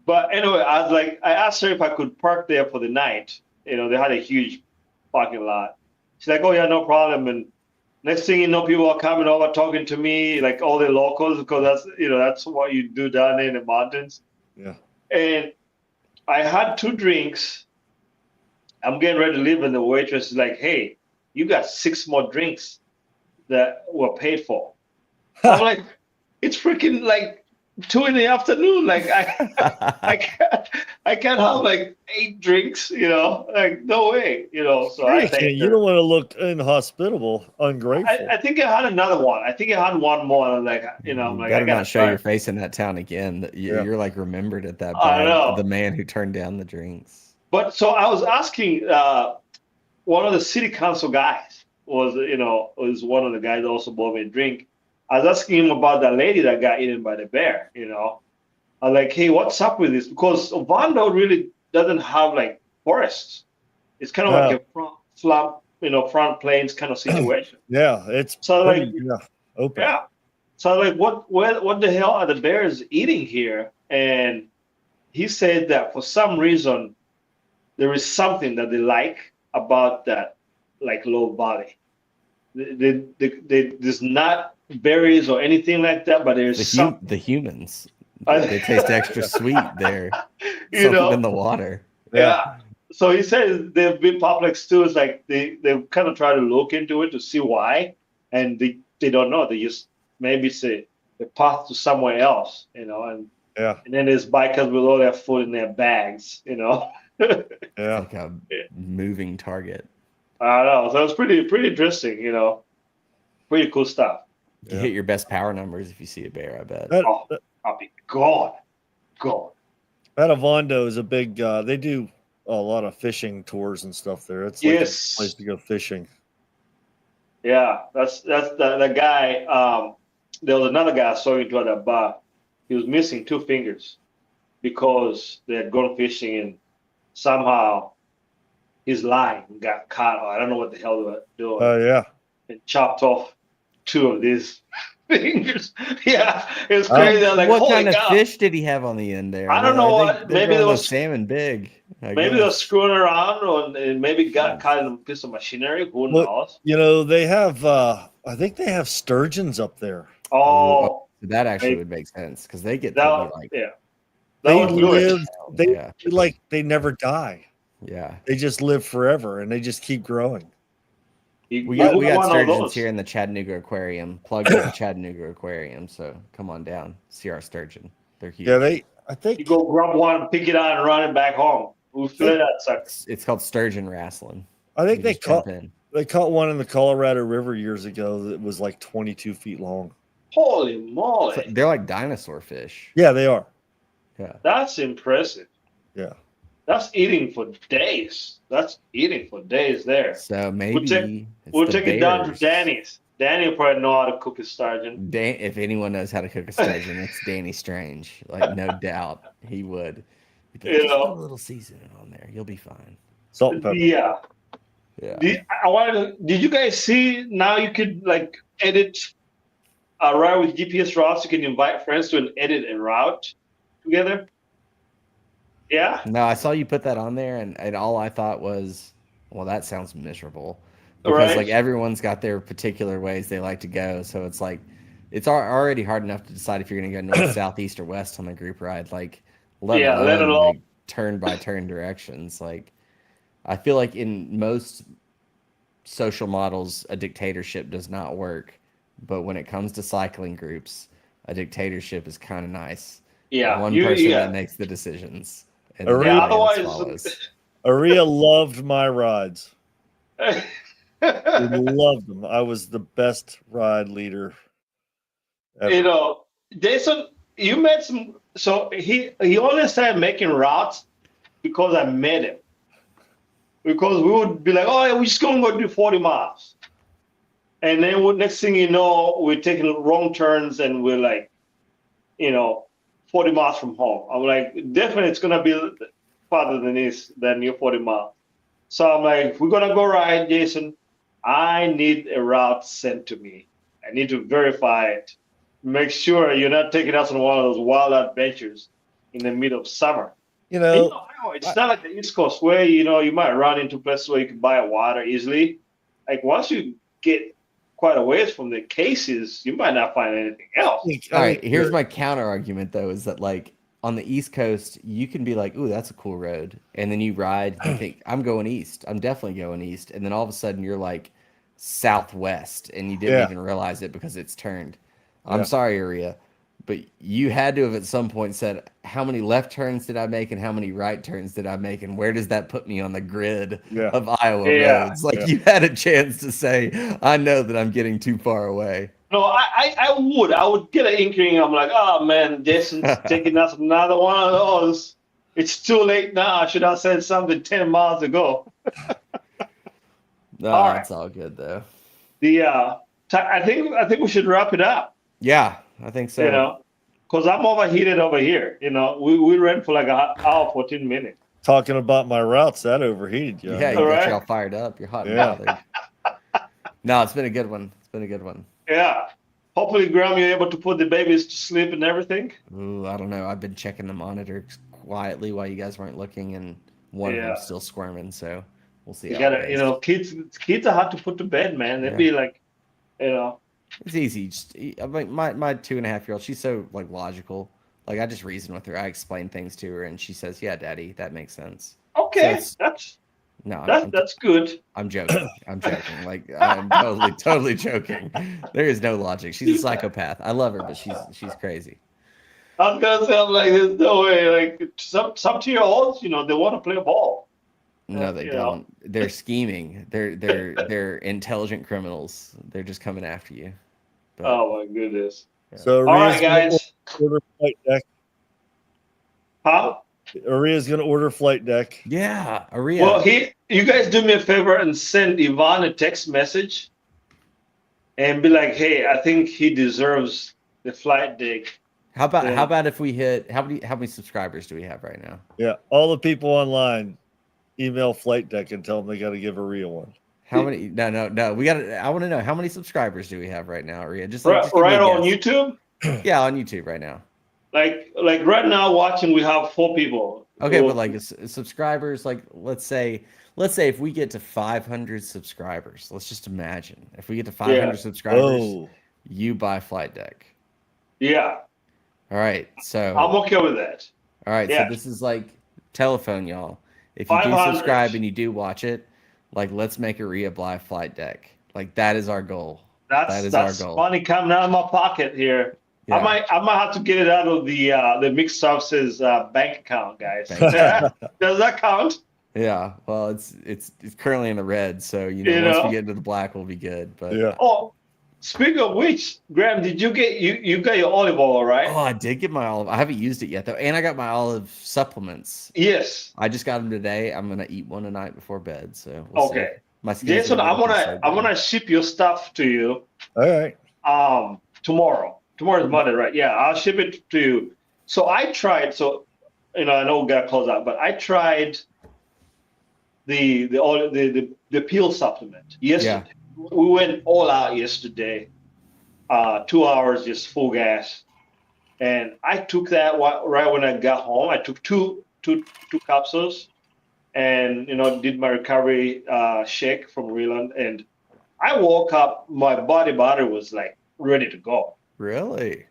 But anyway, I asked her if I could park there for the night. They had a huge parking lot. She's like, "Oh yeah, no problem." And next thing you know, people are coming over talking to me, like all the locals, because that's what you do down there in the mountains. Yeah. And I had 2 drinks. I'm getting ready to leave, and the waitress is like, "Hey, you got 6 more drinks that were paid for." I'm like, "It's freaking like 2 in the afternoon. Like I can't have like 8 drinks. Like no way. So I You thanked you her. don't want to look inhospitable, ungrateful. I think I had another one. I think I had one more. And I'm like, I'm like, better I gotta not show try. your face in that town again. Yeah. You're like remembered at that I know. the man who turned down the drinks. But so I was asking one of the city council guys was one of the guys that also bought me a drink. I was asking him about that lady that got eaten by the bear. I'm like, hey, what's up with this? Because Ovando really doesn't have like forests. It's kind of like a front planes kind of situation. Yeah, it's So pretty like, open. yeah. So like, what the hell are the bears eating here? And he said that for some reason there is something that they like about that like low body. There's not berries or anything like that, but there's The humans. They taste extra sweet there. you Something know, in the water. yeah. So he says they've been Publix too. It's like they kind of try to look into it to see why, and they don't know. They just maybe say they pass to somewhere else, and Yeah. and then there's bikers with all their food in their bags, Yeah. Like a moving target. I don't know. So it's pretty interesting, pretty cool stuff. You hit your best power numbers if you see a bear, I bet. I'll be gone. Metavondo is a big. They do a lot of fishing tours and stuff there. It's like a place to go fishing. Yeah, that's the guy. There was another guy I saw you at that bar. He was missing 2 fingers because they had gone fishing and somehow his line got caught. I don't know what the hell they were doing. Oh yeah. And chopped off 2 of these fingers. Yeah, it was crazy. I was like, what holy kind of cow. fish did he have on the end there? I don't know what. Maybe there was salmon big. Maybe they were screwing around and maybe got caught in a piece of machinery. Who knows? They have. I think they have sturgeons up there. Oh, that actually would make sense because they get that, to be like yeah. They live. They never die. Yeah. They just live forever and they just keep growing. We got sturgeons here in the Chattanooga Aquarium. Plug in the Chattanooga Aquarium. So come on down, see our sturgeon. They're huge. Yeah, I think you go grab one, pick it out, and run it back home. We'll fill that sucker. It's called sturgeon wrestling. I think they caught one in the Colorado River years ago that was like 22 feet long. Holy moly! They're like dinosaur fish. Yeah, they are. Yeah, that's impressive. Yeah, that's eating for days. There. So maybe we'll take it down to Danny's. Danny will probably know how to cook a sturgeon. If anyone knows how to cook a sturgeon, it's Danny Strange. Like no doubt, he would. Just put a little seasoning on there, you'll be fine. Salt and pepper. Yeah. Did you guys see now you could like edit a route with GPS routes? You can invite friends to edit a route together. Yeah. No, I saw you put that on there, and all I thought was, well, that sounds miserable. Because like everyone's got their particular ways they like to go, so it's like it's already hard enough to decide if you're going to go north, south, east, or west on a group ride. Like, let alone like, turn by turn directions. Like, I feel like in most social models, a dictatorship does not work, but when it comes to cycling groups, a dictatorship is kind of nice. Yeah, one person that makes the decisions. And otherwise, Aria loved my rides. He loved them. I was the best ride leader ever. Jason, you met some. So he only started making routes because I met him. Because we would be like, oh, yeah, we're just going to go do 40 miles. And then next thing you know, we're taking wrong turns and we're like, 40 miles from home. I'm like, definitely it's going to be farther than your 40 miles. So I'm like, we're going to go ride, Jason. I need a route sent to me. I need to verify it. Make sure you're not taking us on one of those wild adventures in the middle of summer. It's not like the East Coast where, you might run into places where you can buy water easily. Like once you get quite a ways from the cases, you might not find anything else. All right, here's my counter argument though, is that like on the East Coast, you can be like, ooh, that's a cool road. And then you ride, you think, I'm going east. I'm definitely going east. And then all of a sudden you're like southwest and you didn't even realize it because it's turned. I'm sorry, Aria, but you had to have at some point said, how many left turns did I make and how many right turns did I make? And where does that put me on the grid of Iowa roads? Like you had a chance to say, I know that I'm getting too far away. No, I would get an inkling. I'm like, oh man, Jason's taking us another one of those. It's too late now. I should have said something 10 miles ago. No, it's all good though. I think we should wrap it up. Yeah, I think so. Because I'm overheated over here. We ran for like an hour, 14 minutes. talking about my routes, that overheated you. Yeah, you All got right. you all fired up. You're hot and Yeah. bothered. No, it's been a good one. It's been a good one. Yeah. Hopefully, Graham, you're able to put the babies to sleep and everything. Ooh, I don't know. I've been checking the monitor quietly while you guys weren't looking, and one of Yeah. them's still squirming. So we'll see You how gotta, it goes. kids are hard to put to bed, man. They'd Yeah. be like, you know, It's easy. Just, I mean, my 2.5-year-old, she's so like logical. Like I just reason with her. I explain things to her, and she says, "Yeah, Daddy, that makes sense." So okay, it's no, that's good. I'm joking. I'm joking. Like I'm totally joking. There is no logic. She's a psychopath. I love her, but she's crazy. I was gonna say, I'm like, there's no way. Like some 2-year-olds, they want to play ball. No, they you don't. They're scheming. They're intelligent criminals. They're just coming after you. But, Oh my goodness. So All right, Aria's gonna guys. order flight deck. Huh? Aria's gonna order flight deck. yeah, Aria. Well, you guys do me a favor and send Ivan a text message and be like, hey, I think he deserves the flight deck. how about yeah. how about if we hit how many subscribers do we have right now? Yeah, all the people online email flight deck and tell them they got to give Aria one. How many? No. We got to. I want to know how many subscribers do we have right now, Aria? Just Right, just give me a on guess. YouTube? Yeah, on YouTube right now. Like right now watching, we have 4 people. Okay, Well, but like subscribers, like let's say if we get to 500 subscribers, let's just imagine if we get to 500 subscribers, Oh, you buy Flight Deck. yeah, All right, so I'm okay with that. all right, yeah. so this is like telephone, y'all. If you do 500. subscribe and you do watch it, like let's make Aria buy Flight Deck. Like that is our goal. That is That's our goal. money coming out of my pocket here. Yeah. I might have to get it out of the mixed services bank account, guys. Bank Does that count? Yeah, well, it's currently in the red, so once we get into the black, we'll be good. But yeah. Oh, speaking of which, Graham, did you get you got your olive oil, right? oh, I did get my olive. I haven't used it yet though, and I got my olive supplements. Yes. I just got them today. I'm gonna eat one tonight before bed. So we'll see. Okay. My skin's Jason, gonna I'm look so gonna good. ship your stuff to you All right. tomorrow. Tomorrow's Monday, right? Yeah, I'll ship it to you. So I tried. So I know we got to close out, but I tried the peel supplement yesterday. We went all out yesterday. 2 hours just full gas, and I took that right when I got home. I took two capsules, and did my recovery shake from Realand, and I woke up. My body was like ready to go. Really?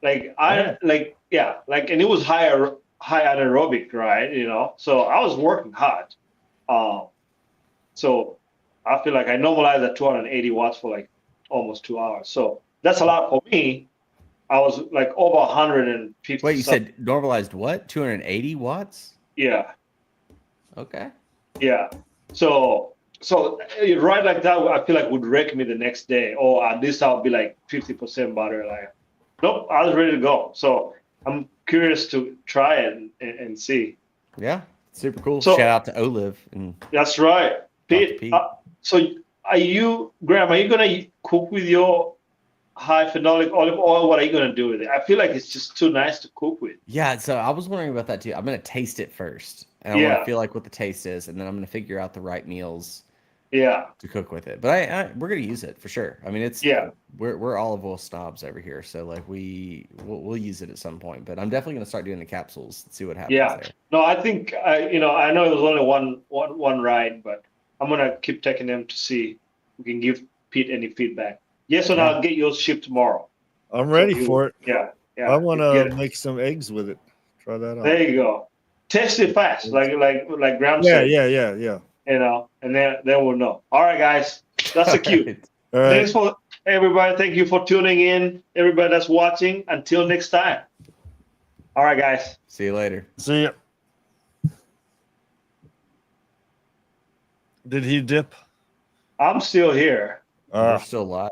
Like and it was high anaerobic, right? So I was working hard. So I feel like I normalized at 280 watts for like almost 2 hours. So that's a lot for me. I was like over 150. Wait, you said normalized what? 280 watts? Yeah, Okay. yeah. So right like that, I feel like would wreck me the next day, or at least I'll be like 50% battery life. Nope, I was ready to go. So I'm curious to try it and see. Yeah, super cool. So- Shout out to Olive and That's right, Pete. Pete. So Graham, are you gonna cook with your high phenolic olive oil? What are you gonna do with it? I feel like it's just too nice to cook with. yeah. So I was wondering about that too. I'm gonna taste it first, and I want Yeah. to feel like what the taste is, and then I'm gonna figure out the right meals Yeah, to cook with it. But we're gonna use it for sure. I mean, we're olive oil snobs over here, so like we'll use it at some point. But I'm definitely gonna start doing the capsules and see what happens yeah. there. No, I think I know it was only one ride, but I'm gonna keep taking them to see if we can give Pete any feedback. Yes, and Yeah. I'll get yours shipped tomorrow. I'm ready So for it. Yeah, yeah. I want Get to it. make some eggs with it. Try that out. There you go. Test it fast, like Graham Yeah, said. yeah. And then we'll know. All right, guys, that's a cue. All right. Thanks for everybody. Thank you for tuning in. Everybody that's watching. Until next time. All right, guys. See you later. See ya. Did he dip? I'm still here. We're still live.